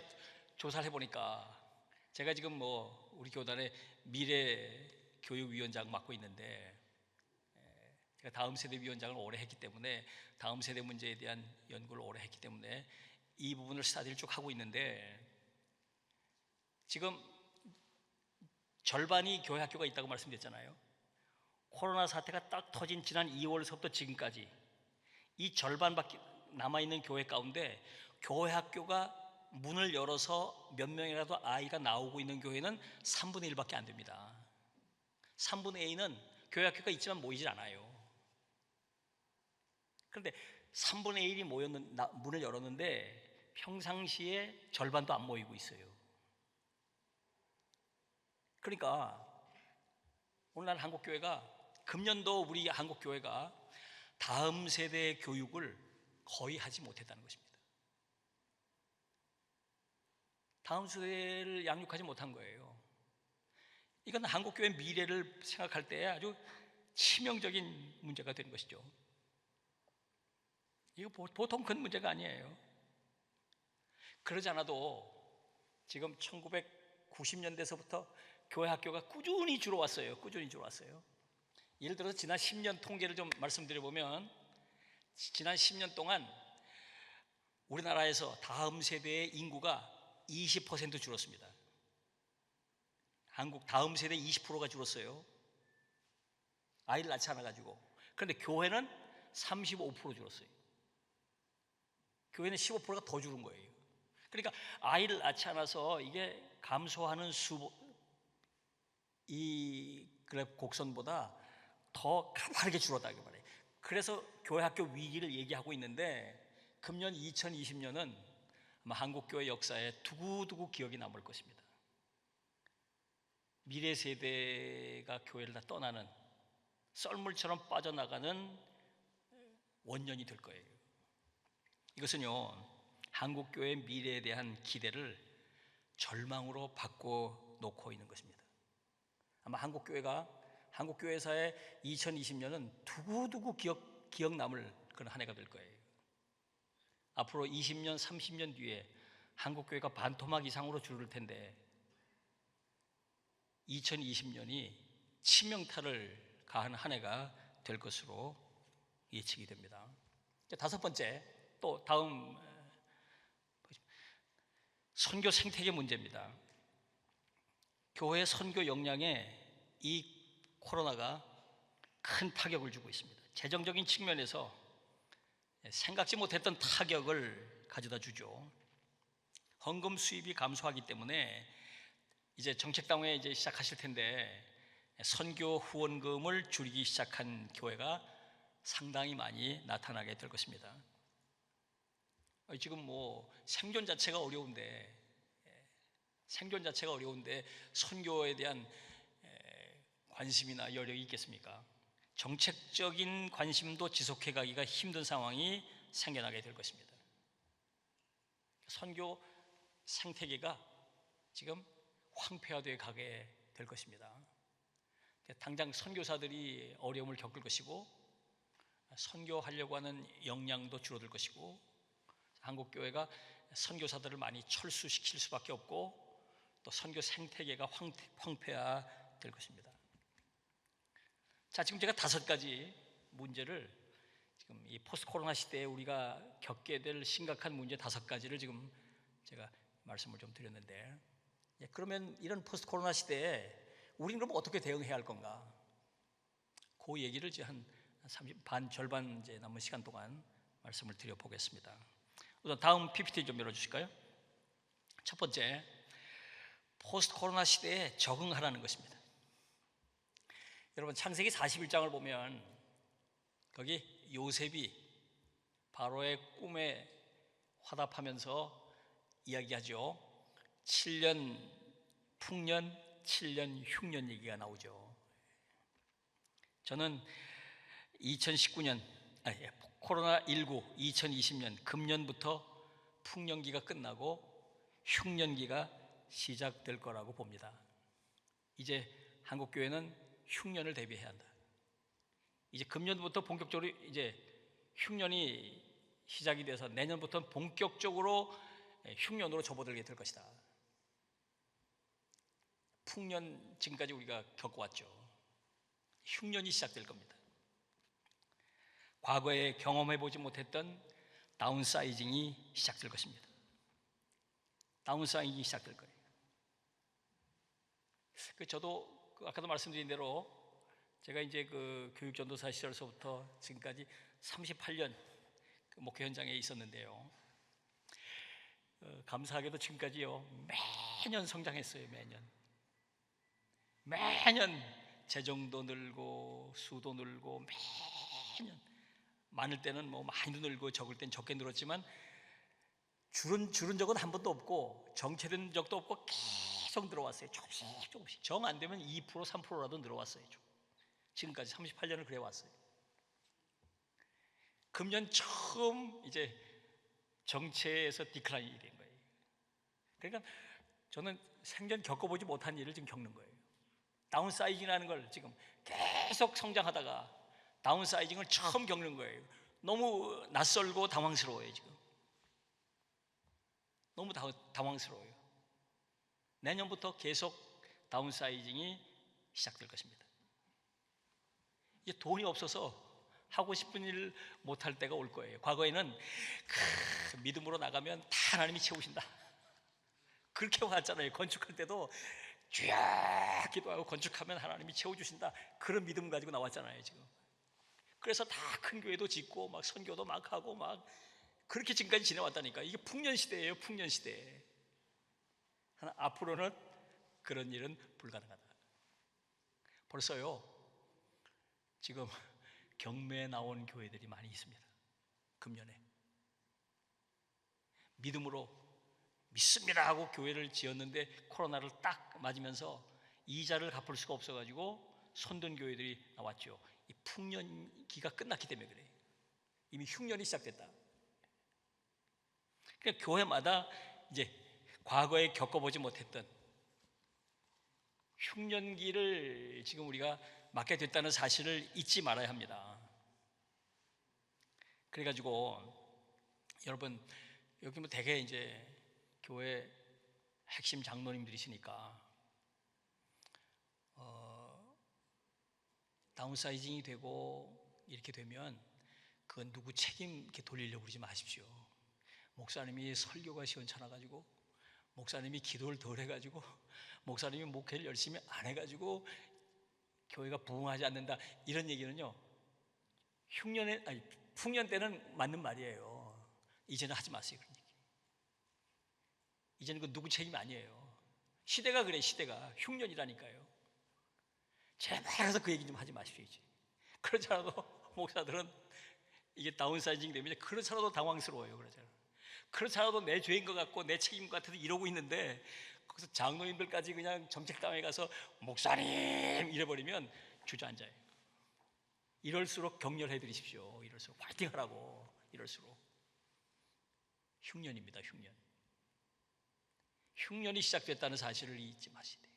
조사를 해보니까, 제가 지금 뭐 우리 교단의 미래교육위원장 맡고 있는데, 제가 다음 세대 위원장을 오래 했기 때문에, 다음 세대 문제에 대한 연구를 오래 했기 때문에 이 부분을 스타디를 쭉 하고 있는데, 지금 절반이 교회 학교가 있다고 말씀드렸잖아요. 코로나 사태가 딱 터진 지난 2월서부터 지금까지 이 절반밖에 남아있는 교회 가운데 교회 학교가 문을 열어서 몇 명이라도 아이가 나오고 있는 교회는 3분의 1밖에 안 됩니다. 3분의 2는 교회 학교가 있지만 모이질 않아요. 그런데 3분의 1이 문을 열었는데 평상시에 절반도 안 모이고 있어요. 그러니까 오늘날 한국교회가 금년도 우리 한국교회가 다음 세대의 교육을 거의 하지 못했다는 것입니다. 다음 세대를 양육하지 못한 거예요. 이건 한국교회 미래를 생각할 때 아주 치명적인 문제가 되는 것이죠. 이거 보통 큰 문제가 아니에요. 그러지 않아도 지금 1990년대서부터 교회 학교가 꾸준히 줄어왔어요. 예를 들어서 지난 10년 통계를 좀 말씀드려보면 지난 10년 동안 우리나라에서 다음 세대의 인구가 20% 줄었습니다. 한국 다음 세대 20%가 줄었어요. 아이를 낳지 않아가지고. 그런데 교회는 35% 줄었어요. 교회는 15%가 더 줄은 거예요. 그러니까 아이를 낳지 않아서 이게 감소하는 이 그래프 곡선보다 더 가파르게 줄었다 그 말이에요. 그래서 교회 학교 위기를 얘기하고 있는데 금년 2020년은 아마 한국교회 역사에 두고두고 기억이 남을 것입니다. 미래 세대가 교회를 다 떠나는 썰물처럼 빠져나가는 원년이 될 거예요. 이것은요, 한국교회의 미래에 대한 기대를 절망으로 바꿔놓고 있는 것입니다. 아마 한국교회사의 2020년은 두고두고 기억 남을 그런 한 해가 될 거예요. 앞으로 20년, 30년 뒤에 한국교회가 반토막 이상으로 줄을 텐데 2020년이 치명타를 가한 한 해가 될 것으로 예측이 됩니다. 다섯 번째, 또 다음 선교 생태계 문제입니다. 교회 선교 역량에 이 코로나가 큰 타격을 주고 있습니다. 재정적인 측면에서 생각지 못했던 타격을 가져다 주죠. 헌금 수입이 감소하기 때문에 이제 정책당회 이제 시작하실 텐데 선교 후원금을 줄이기 시작한 교회가 상당히 많이 나타나게 될 것입니다. 지금 뭐 생존 자체가 어려운데 선교에 대한 관심이나 여력이 있겠습니까? 정책적인 관심도 지속해 가기가 힘든 상황이 생겨나게 될 것입니다. 선교 생태계가 지금 황폐화되어 가게 될 것입니다. 당장 선교사들이 어려움을 겪을 것이고 선교하려고 하는 역량도 줄어들 것이고 한국교회가 선교사들을 많이 철수시킬 수밖에 없고 또 선교 생태계가 황폐화될 것입니다. 자, 지금 제가 5가지 문제를 지금 이 포스트 코로나 시대에 우리가 겪게 될 심각한 문제 5가지를 지금 제가 말씀을 좀 드렸는데, 그러면 이런 포스트 코로나 시대에 우리는 그럼 어떻게 대응해야 할 건가? 그 얘기를 이제 한 절반 이제 남은 시간 동안 말씀을 드려보겠습니다. 우선 다음 PPT 좀 열어주실까요? 첫 번째, 포스트 코로나 시대에 적응하라는 것입니다. 여러분 창세기 41장을 보면 거기 요셉이 바로의 꿈에 화답하면서 이야기하죠. 7년 풍년, 7년 흉년 얘기가 나오죠. 저는 2019년 코로나19 2020년 금년부터 풍년기가 끝나고 흉년기가 시작될 거라고 봅니다. 이제 한국교회는 흉년을 대비해야 한다. 이제 금년부터 본격적으로 이제 흉년이 시작이 돼서 내년부터는 본격적으로 흉년으로 접어들게 될 것이다. 풍년 지금까지 우리가 겪어왔죠. 흉년이 시작될 겁니다. 과거에 경험해보지 못했던 다운사이징이 시작될 것입니다. 다운사이징이 시작될 거예요. 저도 아까도 말씀드린 대로 제가 이제 그 교육전도사 시절서부터 지금까지 38년 그 목회 현장에 있었는데요. 감사하게도 지금까지요 매년 성장했어요. 매년 재정도 늘고 수도 늘고 매년 많을 때는 뭐 많이도 늘고 적을 땐 적게 늘었지만 줄은 적은 한 번도 없고 정체된 적도 없고 계속 늘어왔어요. 조금씩 정 안 되면 2% 3%라도 늘어왔어요. 지금까지 38년을 그래 왔어요. 금년 처음 이제 정체에서 디클라인이 된 거예요. 그러니까 저는 생전 겪어보지 못한 일을 지금 겪는 거예요. 다운사이징이라는 걸 지금 계속 성장하다가 다운사이징을 처음 겪는 거예요. 너무 낯설고 당황스러워요. 지금 너무 당황스러워요. 내년부터 계속 다운사이징이 시작될 것입니다. 이제 돈이 없어서 하고 싶은 일 못할 때가 올 거예요. 과거에는 믿음으로 나가면 다 하나님이 채우신다 그렇게 왔잖아요. 건축할 때도 쫙 기도하고 건축하면 하나님이 채워주신다 그런 믿음 가지고 나왔잖아요. 지금 그래서 다 큰 교회도 짓고 막 선교도 막 하고 막 그렇게 지금까지 지내왔다니까. 이게 풍년시대예요. 풍년시대. 하나 앞으로는 그런 일은 불가능하다. 벌써요 지금 경매에 나온 교회들이 많이 있습니다. 금년에 믿음으로 믿습니다 하고 교회를 지었는데 코로나를 딱 맞으면서 이자를 갚을 수가 없어가지고 손든 교회들이 나왔죠. 이 풍년기가 끝났기 때문에 그래요. 이미 흉년이 시작됐다. 그러니까 교회마다 이제 과거에 겪어보지 못했던 흉년기를 지금 우리가 맞게 됐다는 사실을 잊지 말아야 합니다. 그래가지고 여러분 여기 뭐 대개 이제 교회 핵심 장로님들이시니까 다운사이징이 되고 이렇게 되면 그건 누구 책임 이렇게 돌리려고 그러지 마십시오. 목사님이 설교가 시원찮아가지고 목사님이 기도를 덜 해가지고 목사님이 목회를 열심히 안 해가지고 교회가 부흥하지 않는다 이런 얘기는요 풍년 때는 맞는 말이에요. 이제는 하지 마세요. 그런 얘기. 이제는 그 누구 책임이 아니에요. 시대가 그래. 시대가 흉년이라니까요. 제발 그 얘기 좀 하지 마십시오. 이제. 그렇잖아도 목사들은 이게 다운사이징 되면 그렇잖아도 당황스러워요. 그렇잖아도 내 죄인 것 같고 내 책임 같아도 이러고 있는데 거기서 장로님들까지 그냥 정책당에 가서 목사님 이래버리면 주저앉아요. 이럴수록 격려해 드리십시오. 이럴수록 화이팅 하라고. 이럴수록 흉년입니다. 흉년이 시작됐다는 사실을 잊지 마시되.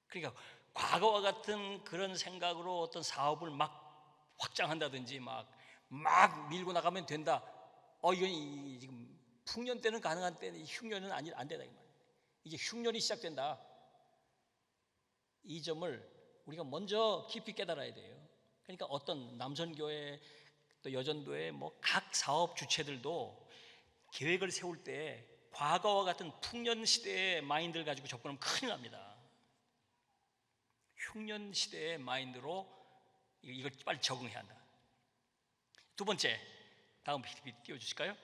그러니까 과거와 같은 그런 생각으로 어떤 사업을 막 확장한다든지 막 밀고 나가면 된다. 이건 지금 풍년 때는 가능한 때는 흉년은 안 되다 이 말이에요. 이제 흉년이 시작된다. 이 점을 우리가 먼저 깊이 깨달아야 돼요. 그러니까 어떤 남선교회 또 여전도회 뭐 각 사업 주체들도 계획을 세울 때 과거와 같은 풍년 시대의 마인드를 가지고 접근하면 큰일 납니다. 흉년 시대의 마인드로 이걸 빨리 적응해야 한다. 두 번째, 다음 PPT 띄워주실까요?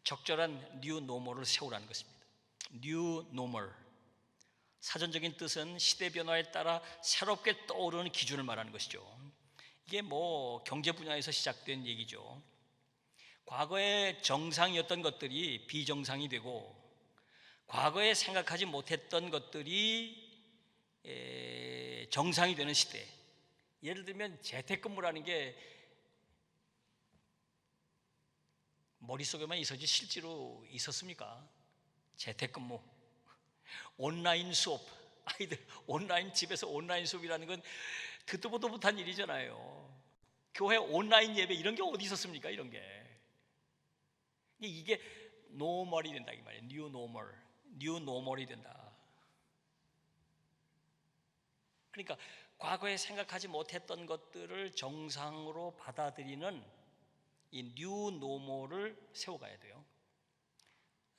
적절한 뉴 노멀을 세우라는 것입니다. 뉴 노멀, 사전적인 뜻은 시대 변화에 따라 새롭게 떠오르는 기준을 말하는 것이죠. 이게 뭐 경제 분야에서 시작된 얘기죠. 과거에 정상이었던 것들이 비정상이 되고 과거에 생각하지 못했던 것들이 정상이 되는 시대. 예를 들면 재택근무라는 게 머릿속에만 있었지 실제로 있었습니까? 재택근무, 온라인 수업, 아이들 온라인 집에서 온라인 수업이라는 건 듣도 보도 못한 일이잖아요. 교회 온라인 예배 이런 게 어디 있었습니까? 이런 게 이게 노멀이 된다 이 말이에요. 뉴 노멀이 된다. 그러니까 과거에 생각하지 못했던 것들을 정상으로 받아들이는 이 뉴 노멀을 세워가야 돼요.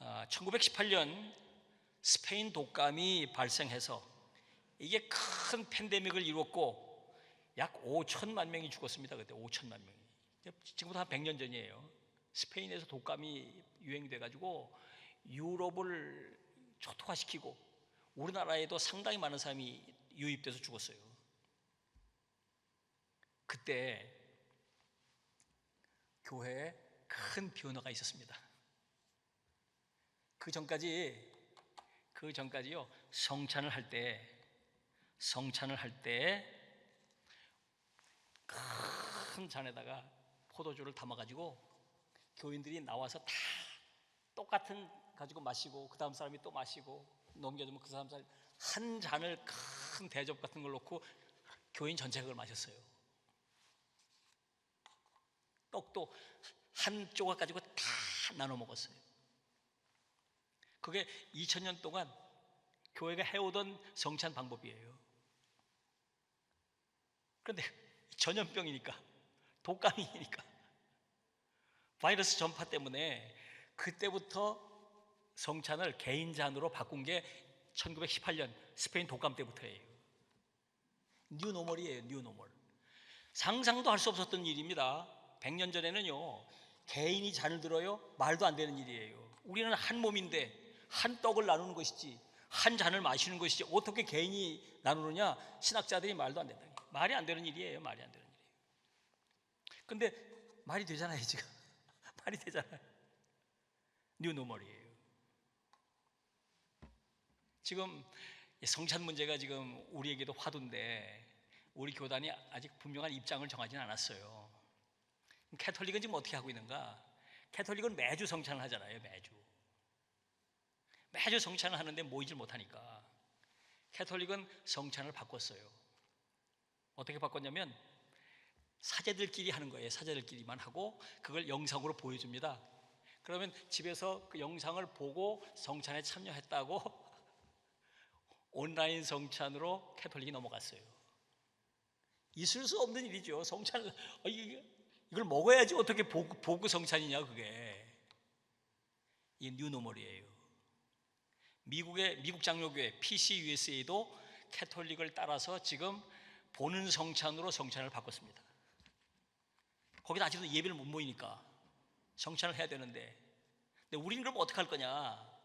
1918년 스페인 독감이 발생해서 이게 큰 팬데믹을 이뤘고 약 5천만 명이 죽었습니다. 그때 5천만 명이. 지금부터 한 100년 전이에요. 스페인에서 독감이 유행돼 가지고 유럽을 초토화시키고 우리나라에도 상당히 많은 사람이 유입돼서 죽었어요. 그때 교회에 큰 변화가 있었습니다. 그 전까지요, 성찬을 할 때 큰 잔에다가 포도주를 담아가지고 교인들이 나와서 다 똑같은 가지고 마시고 그 다음 사람이 또 마시고 넘겨주면 그 사람 한 잔을 큰 대접 같은 걸 놓고 교인 전체가 그걸 마셨어요. 떡도 한 조각 가지고 다 나눠 먹었어요. 그게 2000년 동안 교회가 해오던 성찬 방법이에요. 그런데 전염병이니까, 독감이니까, 바이러스 전파 때문에 그때부터 성찬을 개인 잔으로 바꾼 게 1918년 스페인 독감 때부터예요. 뉴노멀이에요. 뉴노멀. 상상도 할 수 없었던 일입니다. 100년 전에는요, 개인이 잔을 들어요? 말도 안 되는 일이에요. 우리는 한 몸인데 한 떡을 나누는 것이지, 한 잔을 마시는 것이지 어떻게 개인이 나누느냐? 신학자들이 말도 안 된다. 말이 안 되는 일이에요. 말이 안 되는 일이에요. 근데 말이 되잖아요, 지금. 말이 되잖아요. 뉴노멀이에요. 지금 성찬 문제가 지금 우리에게도 화두인데 우리 교단이 아직 분명한 입장을 정하지는 않았어요. 캐톨릭은 지금 어떻게 하고 있는가? 캐톨릭은 매주 성찬을 하잖아요. 매주 성찬을 하는데 모이질 못하니까 캐톨릭은 성찬을 바꿨어요. 어떻게 바꿨냐면 사제들끼리 하는 거예요. 사제들끼리만 하고 그걸 영상으로 보여줍니다. 그러면 집에서 그 영상을 보고 성찬에 참여했다고 온라인 성찬으로 캐톨릭이 넘어갔어요. 있을 수 없는 일이죠. 성찬을 이걸 먹어야지 어떻게 보고 성찬이냐 그게. 이게 뉴노멀이에요. 미국 장로교회 PCUSA도 캐톨릭을 따라서 지금 보는 성찬으로 성찬을 바꿨습니다. 거기다 아직도 예배를 못 모이니까 성찬을 해야 되는데, 근데 우리는 그럼 어떻게 할 거냐?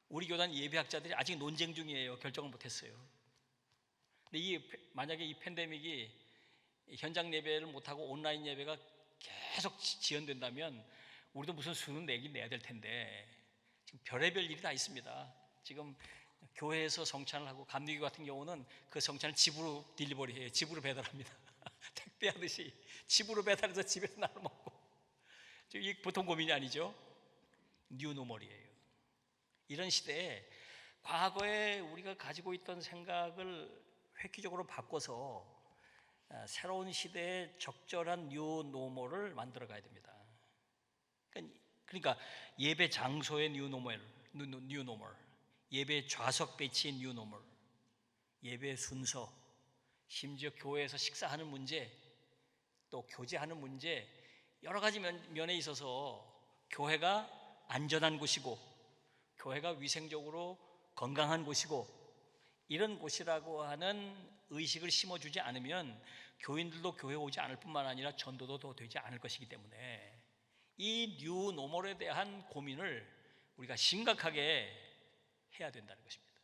우리 교단 예배학자들이 아직 논쟁 중이에요. 결정을 못했어요. 근데 만약에 이 팬데믹이 현장 예배를 못하고 온라인 예배가 계속 지연된다면 우리도 무슨 수는 내야 될 텐데 지금 별의별 일이 다 있습니다. 지금 교회에서 성찬을 하고 감리교 같은 경우는 그 성찬을 집으로 딜리버리해요. 집으로 배달합니다. 택배하듯이 집으로 배달해서 집에서 나눠 먹고. 이게 보통 고민이 아니죠. 뉴노멀이에요. 이런 시대에 과거에 우리가 가지고 있던 생각을 획기적으로 바꿔서 새로운 시대에 적절한 뉴노멀을 만들어 가야 됩니다. 그러니까 예배 장소의 뉴노멀, 예배 좌석 배치의 뉴노멀, 예배 순서, 심지어 교회에서 식사하는 문제, 또 교제하는 문제, 여러 가지 면에 있어서 교회가 안전한 곳이고 교회가 위생적으로 건강한 곳이고 이런 곳이라고 하는 의식을 심어주지 않으면 교인들도 교회 오지 않을 뿐만 아니라 전도도 더 되지 않을 것이기 때문에 이 뉴노멀에 대한 고민을 우리가 심각하게 해야 된다는 것입니다.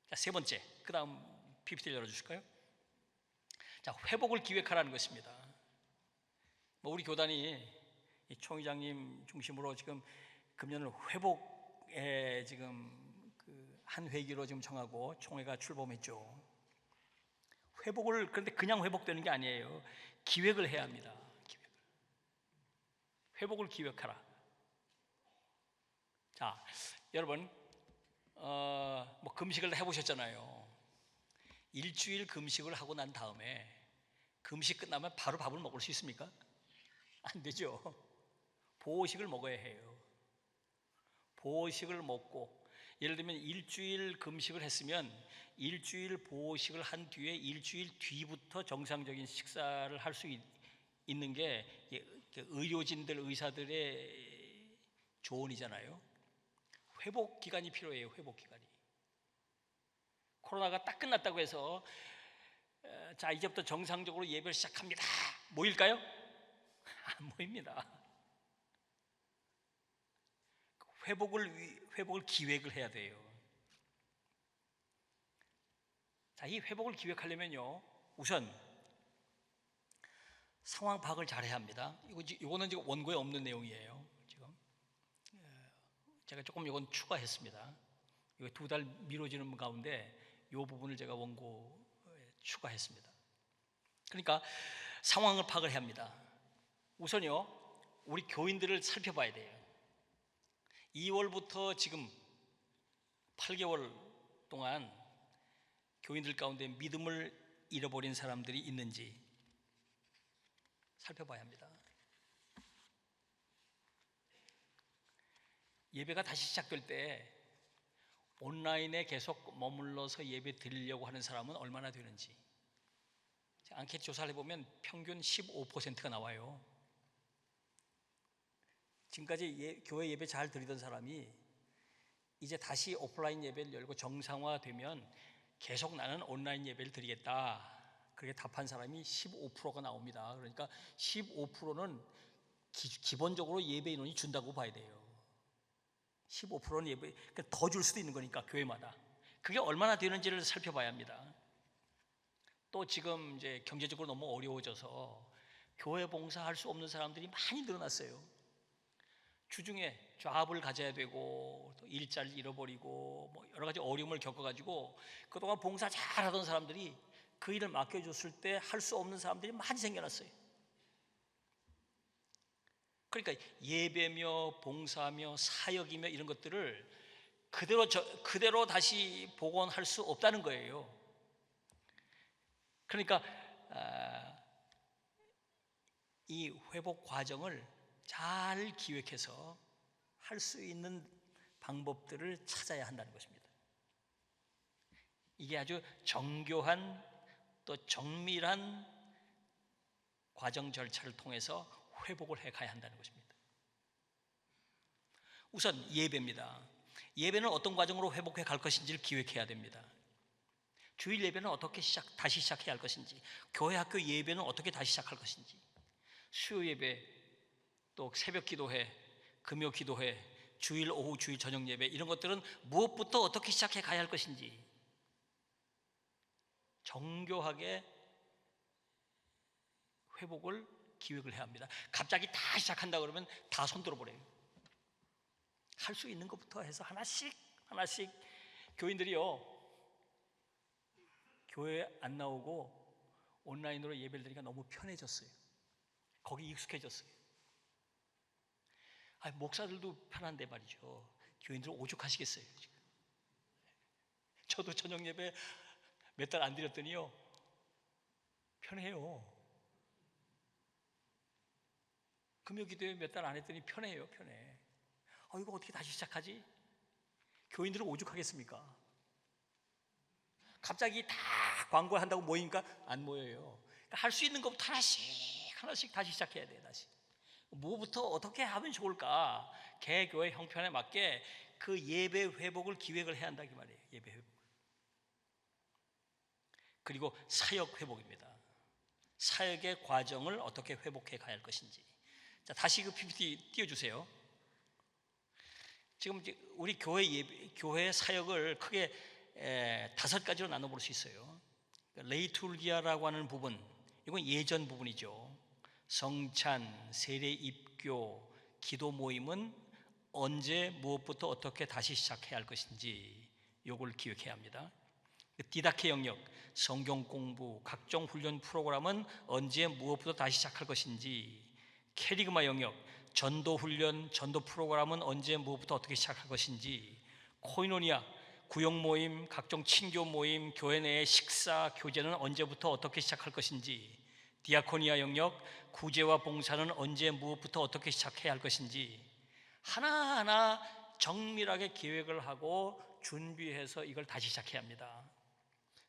자, 세 번째, 그 다음 PPT를 열어주실까요? 자, 회복을 기획하라는 것입니다. 우리 교단이 이 총회장님 중심으로 지금 금년을 회복에 지금 한 회기로 지금 정하고 총회가 출범했죠. 그런데 그냥 회복되는 게 아니에요. 기획을 해야 합니다. 회복을 기획하라. 자, 여러분, 금식을 해보셨잖아요. 일주일 금식을 하고 난 다음에 금식 끝나면 바로 밥을 먹을 수 있습니까? 안 되죠. 보식을 먹어야 해요. 보식을 먹고, 예를 들면 일주일 금식을 했으면 일주일 보식을 한 뒤에 일주일 뒤부터 정상적인 식사를 할 수 있는 게 의료진들, 의사들의 조언이잖아요. 회복 기간이 필요해요. 회복 기간이. 코로나가 딱 끝났다고 해서 자 이제부터 정상적으로 예배를 시작합니다. 모일까요? 안 모입니다. 회복을 기획을 해야 돼요. 자, 이 회복을 기획하려면요, 우선 상황 파악을 잘해야 합니다. 이거는 지금 원고에 없는 내용이에요. 지금 제가 조금 이건 추가했습니다. 이거 2달 미뤄지는 가운데 이 부분을 제가 원고에 추가했습니다. 그러니까 상황을 파악을 해야 합니다. 우선요, 우리 교인들을 살펴봐야 돼요. 2월부터 지금 8개월 동안 교인들 가운데 믿음을 잃어버린 사람들이 있는지 살펴봐야 합니다. 예배가 다시 시작될 때 온라인에 계속 머물러서 예배 드리려고 하는 사람은 얼마나 되는지 앙케이트 조사를 해보면 평균 15%가 나와요. 지금까지 교회 예배 잘 드리던 사람이 이제 다시 오프라인 예배를 열고 정상화되면 계속 나는 온라인 예배를 드리겠다, 그렇게 답한 사람이 15%가 나옵니다. 그러니까 15%는 기본적으로 예배 인원이 준다고 봐야 돼요. 15%는 예배, 그러니까 더 줄 수도 있는 거니까 교회마다. 그게 얼마나 되는지를 살펴봐야 합니다. 또 지금 이제 경제적으로 너무 어려워져서 교회 봉사할 수 없는 사람들이 많이 늘어났어요. 주중에 잡을 가져야 되고 또 일자리를 잃어버리고 뭐 여러 가지 어려움을 겪어가지고 그동안 봉사 잘하던 사람들이 그 일을 맡겨줬을 때 할 수 없는 사람들이 많이 생겨났어요. 그러니까 예배며 봉사며 사역이며 이런 것들을 그대로 다시 복원할 수 없다는 거예요. 그러니까 이 회복 과정을 잘 기획해서 할 수 있는 방법들을 찾아야 한다는 것입니다. 이게 아주 정교한 또 정밀한 과정 절차를 통해서 회복을 해가야 한다는 것입니다. 우선 예배입니다. 예배는 어떤 과정으로 회복해 갈 것인지를 기획해야 됩니다. 주일 예배는 어떻게 다시 시작해야 할 것인지, 교회 학교 예배는 어떻게 다시 시작할 것인지, 수요 예배, 또 새벽 기도회, 금요 기도회, 주일 오후, 주일 저녁 예배, 이런 것들은 무엇부터 어떻게 시작해 가야 할 것인지 정교하게 회복을 기획을 해야 합니다. 갑자기 다 시작한다 그러면 다 손들어 버려요. 할 수 있는 것부터 해서 하나씩 교인들이요, 교회 안 나오고 온라인으로 예배를 드리니까 너무 편해졌어요. 거기 익숙해졌어요. 목사들도 편한데 말이죠. 교인들 오죽하시겠어요. 지금. 저도 저녁 예배 몇 달 안 드렸더니요, 편해요. 금요 기도회 몇 달 안 했더니 편해요. 편해. 이거 어떻게 다시 시작하지? 교인들은 오죽하겠습니까? 갑자기 다 광고한다고 모이니까 안 모여요. 그러니까 할 수 있는 것부터 하나씩 다시 시작해야 돼요. 다시 뭐부터 어떻게 하면 좋을까? 개교회 형편에 맞게 그 예배 회복을 기획을 해야 한다 이 말이에요. 예배 회복. 그리고 사역 회복입니다. 사역의 과정을 어떻게 회복해 가야 할 것인지. 자, 다시 그 PPT 띄워주세요. 지금 우리 교회 사역을 크게 5가지로 나눠볼 수 있어요. 레이툴기아라고 하는 부분, 이건 예전 부분이죠. 성찬, 세례 입교, 기도 모임은 언제 무엇부터 어떻게 다시 시작해야 할 것인지 이걸 기획해야 합니다. 디다케 영역, 성경 공부, 각종 훈련 프로그램은 언제 무엇부터 다시 시작할 것인지, 캐리그마 영역, 전도 훈련, 전도 프로그램은 언제 무엇부터 어떻게 시작할 것인지, 코이노니아, 구역 모임, 각종 친교 모임, 교회 내의 식사, 교제는 언제부터 어떻게 시작할 것인지, 디아코니아 영역, 구제와 봉사는 언제 무엇부터 어떻게 시작해야 할 것인지 하나하나 정밀하게 계획을 하고 준비해서 이걸 다시 시작해야 합니다.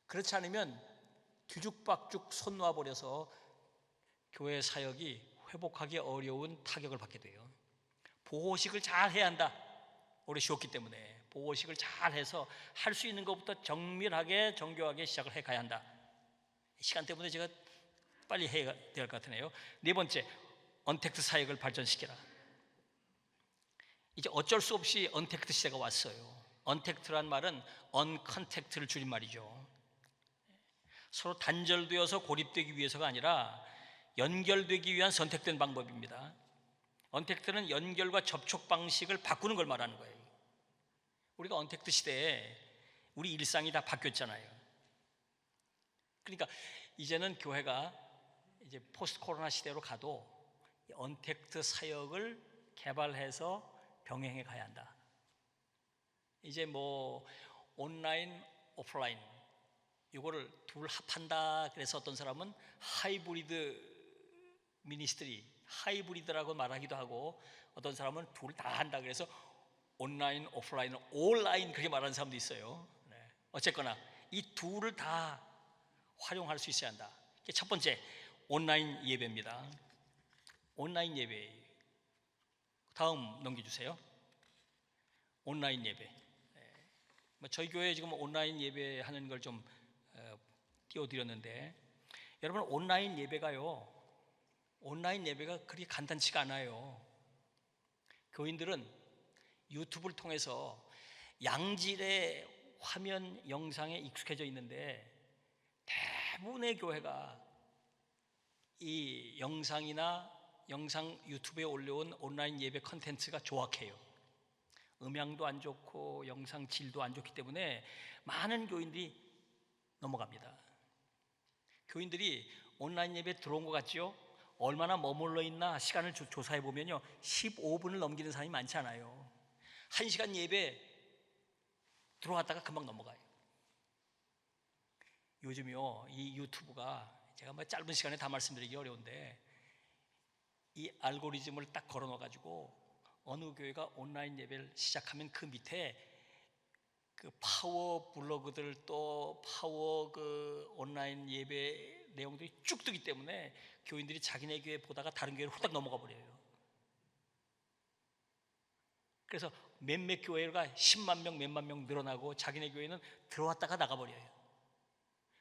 그렇지 않으면 뒤죽박죽 손 놔버려서 교회 사역이 회복하기 어려운 타격을 받게 돼요. 보호식을 잘 해야 한다. 오래 쉬었기 때문에 보호식을 잘 해서 할 수 있는 것부터 정밀하게 정교하게 시작을 해 가야 한다. 시간 때문에 제가 빨리 해야 될 것 같으네요. 네 번째, 언택트 사역을 발전시키라. 이제 어쩔 수 없이 언택트 시대가 왔어요. 언택트란 말은 언컨택트를 줄인 말이죠. 서로 단절되어서 고립되기 위해서가 아니라 연결되기 위한 선택된 방법입니다. 언택트는 연결과 접촉 방식을 바꾸는 걸 말하는 거예요. 우리가 언택트 시대에 우리 일상이 다 바뀌었잖아요. 그러니까 이제는 교회가 이제 포스트 코로나 시대로 가도 언택트 사역을 개발해서 병행해 가야 한다. 이제 뭐 온라인, 오프라인 이거를 둘 합한다. 그래서 어떤 사람은 하이브리드 미니스트리, 하이브리드라고 말하기도 하고, 어떤 사람은 둘 다 한다. 그래서 온라인, 오프라인, 온라인 그렇게 말하는 사람도 있어요. 네. 어쨌거나 이 둘을 다 활용할 수 있어야 한다. 첫 번째, 온라인 예배입니다. 온라인 예배. 다음 넘겨주세요. 온라인 예배. 저희 교회에 지금 온라인 예배하는 걸 좀 띄워드렸는데, 여러분 온라인 예배가 그렇게 간단치가 않아요. 교인들은 유튜브를 통해서 양질의 화면 영상에 익숙해져 있는데, 대부분의 교회가 이 영상이나 영상 유튜브에 올려온 온라인 예배 컨텐츠가 조악해요. 음향도 안 좋고 영상 질도 안 좋기 때문에 많은 교인들이 넘어갑니다. 교인들이 온라인 예배 들어온 것 같죠? 얼마나 머물러 있나 시간을 조사해 보면요, 15분을 넘기는 사람이 많지 않아요. 1시간 예배 들어왔다가 금방 넘어가요. 요즘요, 이 유튜브가, 제가 뭐 짧은 시간에 다 말씀드리기 어려운데, 이 알고리즘을 딱 걸어 놓아 가지고 어느 교회가 온라인 예배를 시작하면 그 밑에 그 파워 블로그들, 또 파워 그 온라인 예배 내용들이 쭉 뜨기 때문에 교인들이 자기네 교회 보다가 다른 교회로 후딱 넘어가 버려요. 그래서 몇몇 교회가 10만 명, 몇만 명 늘어나고 자기네 교회는 들어왔다가 나가 버려요.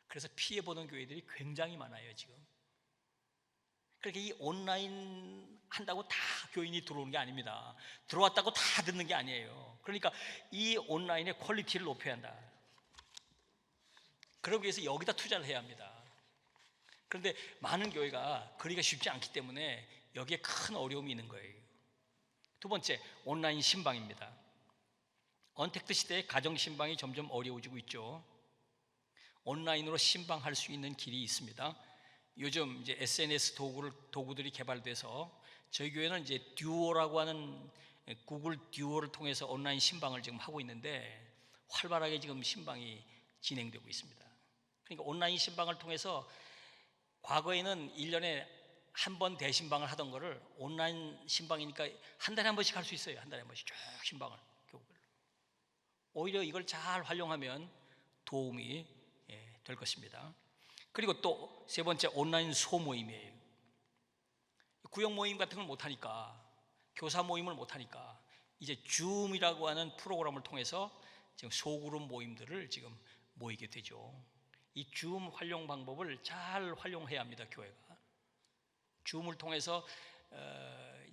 그래서 피해 보는 교회들이 굉장히 많아요, 지금. 그러니까 이 온라인 한다고 다 교인이 들어오는 게 아닙니다. 들어왔다고 다 듣는 게 아니에요. 그러니까 이 온라인의 퀄리티를 높여야 한다. 그러기 위해서 여기다 투자를 해야 합니다. 그런데 많은 교회가 그러기가 쉽지 않기 때문에 여기에 큰 어려움이 있는 거예요. 두 번째, 온라인 신방입니다. 언택트 시대에 가정 신방이 점점 어려워지고 있죠. 온라인으로 신방할 수 있는 길이 있습니다. 요즘 이제 SNS 도구들이 개발돼서 저희 교회는 이제 듀오라고 하는 구글 듀오를 통해서 온라인 신방을 지금 하고 있는데, 활발하게 지금 신방이 진행되고 있습니다. 그러니까 온라인 신방을 통해서 과거에는 1년에 한 번 대신방을 하던 거를 온라인 신방이니까 한 달에 한 번씩 할 수 있어요. 한 달에 한 번씩 쭉 신방을, 교구별로. 오히려 이걸 잘 활용하면 도움이 될 것입니다. 그리고 또 세 번째, 온라인 소모임이에요. 구역 모임 같은 걸 못하니까, 교사 모임을 못하니까 이제 줌이라고 하는 프로그램을 통해서 지금 소그룹 모임들을 지금 모이게 되죠. 이 줌 활용 방법을 잘 활용해야 합니다, 교회가. 줌을 통해서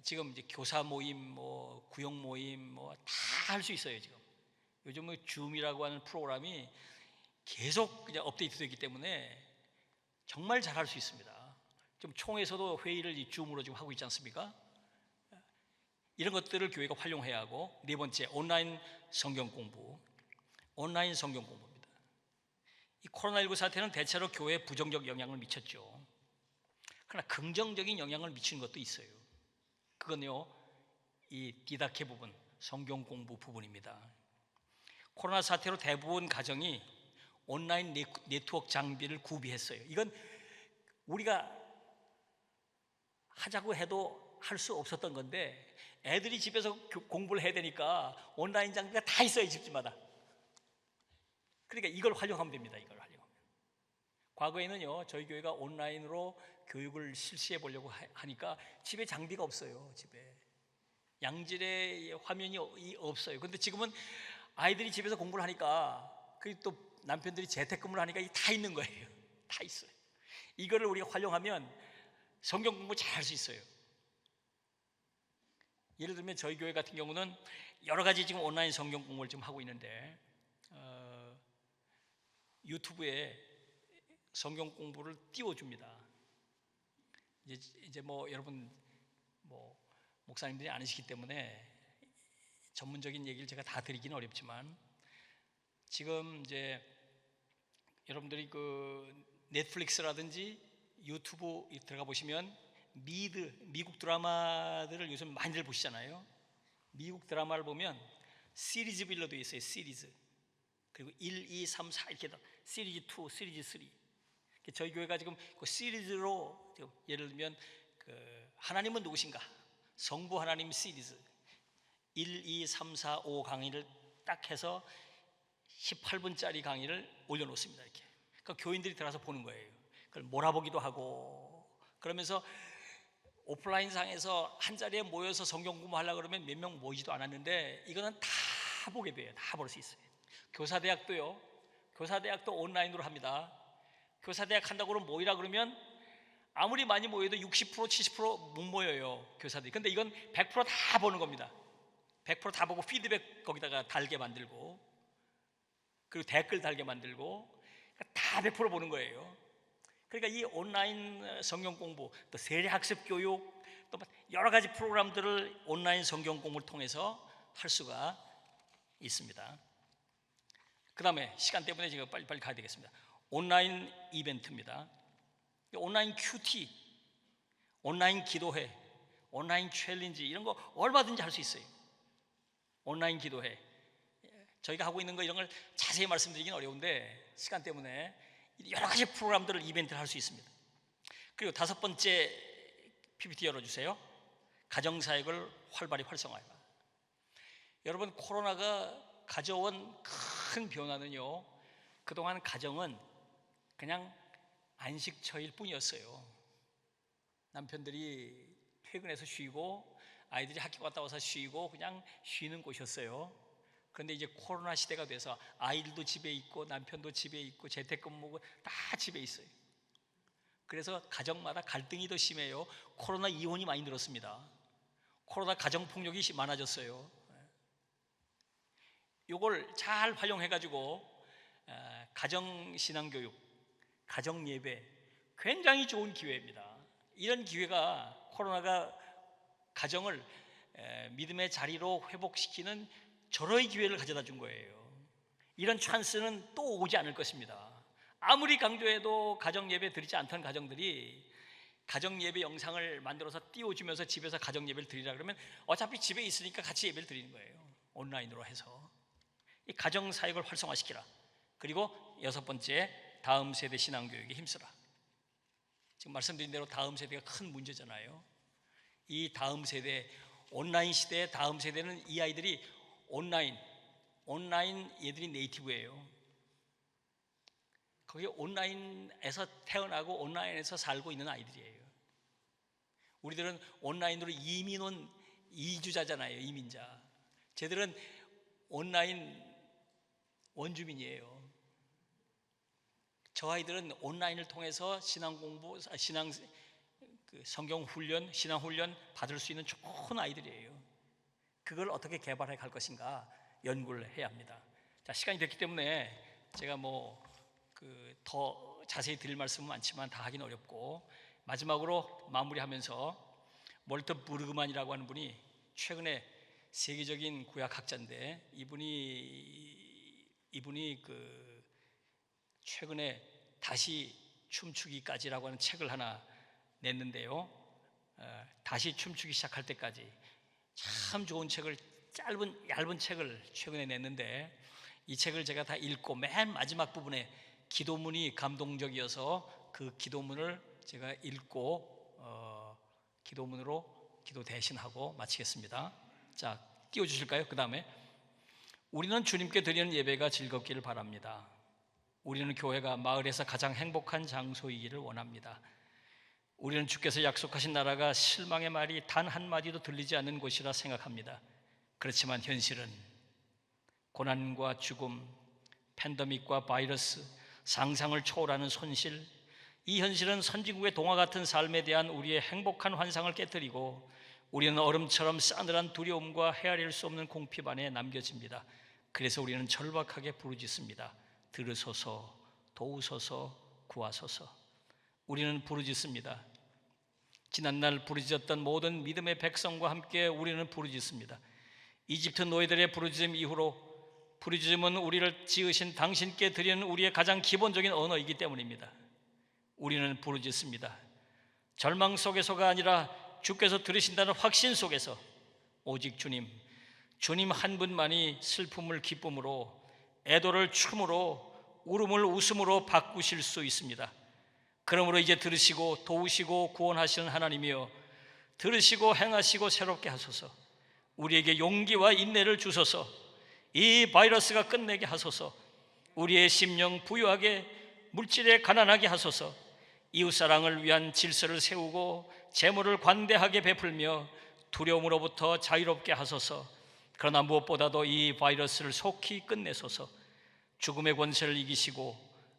지금 이제 교사 모임, 뭐 구역 모임, 뭐 다 할 수 있어요. 지금 요즘은 줌이라고 하는 프로그램이 계속 그냥 업데이트되기 때문에 정말 잘할 수 있습니다. 좀 총에서도 회의를 이 줌으로 지금 하고 있지 않습니까? 이런 것들을 교회가 활용해야 하고, 네 번째, 온라인 성경 공부. 온라인 성경 공부입니다. 이 코로나19 사태는 대체로 교회에 부정적 영향을 미쳤죠. 그러나 긍정적인 영향을 미치는 것도 있어요. 그건요, 이 디다케 부분, 성경 공부 부분입니다. 코로나 사태로 대부분 가정이 온라인 네트워크 장비를 구비했어요. 이건 우리가 하자고 해도 할 수 없었던 건데, 애들이 집에서 공부를 해야 되니까 온라인 장비가 다 있어요, 집집마다. 그러니까 이걸 활용하면 됩니다. 이걸 활용하면. 과거에는요, 저희 교회가 온라인으로 교육을 실시해 보려고 하니까 집에 장비가 없어요. 집에 양질의 화면이 없어요. 근데 지금은 아이들이 집에서 공부를 하니까 그리고 또 남편들이 재택근무를 하니까 이게 다 있는 거예요. 다 있어요. 이거를 우리가 활용하면 성경 공부 잘 할 수 있어요. 예를 들면 저희 교회 같은 경우는 여러 가지 지금 온라인 성경 공부를 지금 하고 있는데 유튜브에 성경 공부를 띄워줍니다. 이제 뭐 여러분 뭐 목사님들이 아니시기 때문에 전문적인 얘기를 제가 다 드리기는 어렵지만 지금 이제 여러분들이 그 넷플릭스라든지 유튜브 들어가 보시면 미국 드라마들을 요즘 많이들 보시잖아요. 미국 드라마를 보면 시리즈별로 되어 있어요. 시리즈. 그리고 1, 2, 3, 4 이렇게 시리즈 2, 시리즈 3. 저희 교회가 지금 그 시리즈로 예를 들면 그 하나님은 누구신가? 성부 하나님 시리즈 1, 2, 3, 4, 5 강의를 딱 해서 18분짜리 강의를 올려놓습니다. 이렇게. 그러니까 교인들이 들어가서 보는 거예요. 그걸 몰아보기도 하고 그러면서 오프라인 상에서 한 자리에 모여서 성경 공부하려고 그러면 몇 명 모이지도 않았는데 이거는 다 보게 돼요. 다 볼 수 있어요. 교사대학도요. 교사대학도 온라인으로 합니다. 교사대학 한다고 그러면 모이라 그러면 아무리 많이 모여도 60% 70% 못 모여요. 교사들이. 근데 이건 100%다 보는 겁니다. 100%다 보고 피드백 거기다가 달게 만들고 그리고 댓글 달게 만들고 다 100% 보는 거예요. 그러니까 이 온라인 성경 공부, 또 세례 학습 교육, 또 여러 가지 프로그램들을 온라인 성경 공부를 통해서 할 수가 있습니다. 그 다음에 시간 때문에 제가 빨리빨리 가야 되겠습니다. 온라인 이벤트입니다. 온라인 큐티, 온라인 기도회, 온라인 챌린지 이런 거 얼마든지 할 수 있어요. 온라인 기도회. 저희가 하고 있는 거 이런 걸 자세히 말씀드리긴 어려운데 시간 때문에 여러 가지 프로그램들을 이벤트를 할 수 있습니다. 그리고 다섯 번째 PPT 열어주세요. 가정사역을 활발히 활성화해라. 여러분 코로나가 가져온 큰 변화는요, 그동안 가정은 그냥 안식처일 뿐이었어요. 남편들이 퇴근해서 쉬고 아이들이 학교 갔다 와서 쉬고 그냥 쉬는 곳이었어요. 그런데 이제 코로나 시대가 돼서 아이들도 집에 있고 남편도 집에 있고 재택근무고 다 집에 있어요. 그래서 가정마다 갈등이 더 심해요. 코로나 이혼이 많이 늘었습니다. 코로나 가정폭력이 많아졌어요. 이걸 잘 활용해가지고 가정신앙교육, 가정예배 굉장히 좋은 기회입니다. 이런 기회가 코로나가 가정을 믿음의 자리로 회복시키는 절호의 기회를 가져다 준 거예요. 이런 찬스는 또 오지 않을 것입니다. 아무리 강조해도 가정예배 드리지 않던 가정들이 가정예배 영상을 만들어서 띄워주면서 집에서 가정예배를 드리라 그러면 어차피 집에 있으니까 같이 예배를 드리는 거예요. 온라인으로 해서 이 가정사역을 활성화시키라. 그리고 여섯 번째, 다음 세대 신앙교육에 힘쓰라. 지금 말씀드린 대로 다음 세대가 큰 문제잖아요. 이 다음 세대, 온라인 시대의 다음 세대는 이 아이들이 온라인 얘들이 네이티브예요. 거기 온라인에서 태어나고 온라인에서 살고 있는 아이들이에요. 우리들은 온라인으로 이민 온 이주자잖아요. 이민자. 쟤들은 온라인 원주민이에요. 저 아이들은 온라인을 통해서 신앙 공부, 성경 훈련, 신앙 훈련 받을 수 있는 좋은 아이들이에요. 그걸 어떻게 개발해 갈 것인가 연구를 해야 합니다. 자, 시간이 됐기 때문에 제가 더 자세히 드릴 말씀은 많지만 다 하긴 어렵고 마지막으로 마무리하면서 몰트 부르그만이라고 하는 분이 최근에 세계적인 구약학자인데 이분이 최근에 다시 춤추기까지라고 하는 책을 하나 냈는데요. 다시 춤추기 시작할 때까지 참 좋은 책을 얇은 책을 최근에 냈는데 이 책을 제가 다 읽고 맨 마지막 부분에 기도문이 감동적이어서 그 기도문을 제가 읽고 기도문으로 기도 대신하고 마치겠습니다. 자, 띄워주실까요? 그 다음에 우리는 주님께 드리는 예배가 즐겁기를 바랍니다. 우리는 교회가 마을에서 가장 행복한 장소이기를 원합니다. 우리는 주께서 약속하신 나라가 실망의 말이 단 한마디도 들리지 않는 곳이라 생각합니다. 그렇지만 현실은 고난과 죽음, 팬데믹과 바이러스, 상상을 초월하는 손실, 이 현실은 선진국의 동화 같은 삶에 대한 우리의 행복한 환상을 깨뜨리고 우리는 얼음처럼 싸늘한 두려움과 헤아릴 수 없는 공핍 안에 남겨집니다. 그래서 우리는 절박하게 부르짖습니다. 들으소서, 도우소서, 구하소서. 우리는 부르짖습니다. 지난날 부르짖었던 모든 믿음의 백성과 함께 우리는 부르짖습니다. 이집트 노예들의 부르짖음 이후로 부르짖음은 우리를 지으신 당신께 드리는 우리의 가장 기본적인 언어이기 때문입니다. 우리는 부르짖습니다. 절망 속에서가 아니라 주께서 들으신다는 확신 속에서 오직 주님 한 분만이 슬픔을 기쁨으로, 애도를 춤으로, 울음을 웃음으로 바꾸실 수 있습니다. 그러므로 이제 들으시고 도우시고 구원하시는 하나님이여, 들으시고 행하시고 새롭게 하소서. 우리에게 용기와 인내를 주소서. 이 바이러스가 끝내게 하소서. 우리의 심령 부유하게, 물질에 가난하게 하소서. 이웃사랑을 위한 질서를 세우고 재물을 관대하게 베풀며 두려움으로부터 자유롭게 하소서. 그러나 무엇보다도 이 바이러스를 속히 끝내소서. 죽음의 권세를 이기시고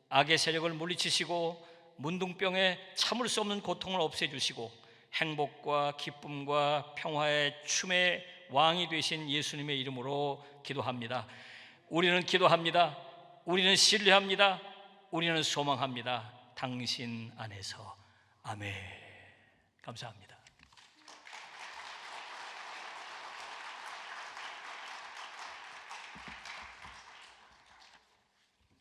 악의 세력을 물리치시고 문둥병에 참을 수 없는 고통을 없애주시고 행복과 기쁨과 평화의 춤의 왕이 되신 예수님의 이름으로 기도합니다. 우리는 기도합니다. 우리는 신뢰합니다. 우리는 소망합니다. 당신 안에서. 아멘. 감사합니다.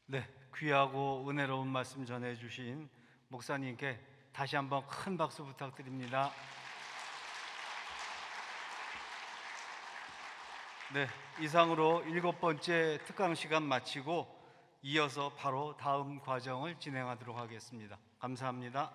네, 귀하고 은혜로운 말씀 전해주신 목사님께 다시 한번 큰 박수 부탁드립니다. 네, 이상으로 7번째 특강 시간 마치고 이어서 바로 다음 과정을 진행하도록 하겠습니다. 감사합니다.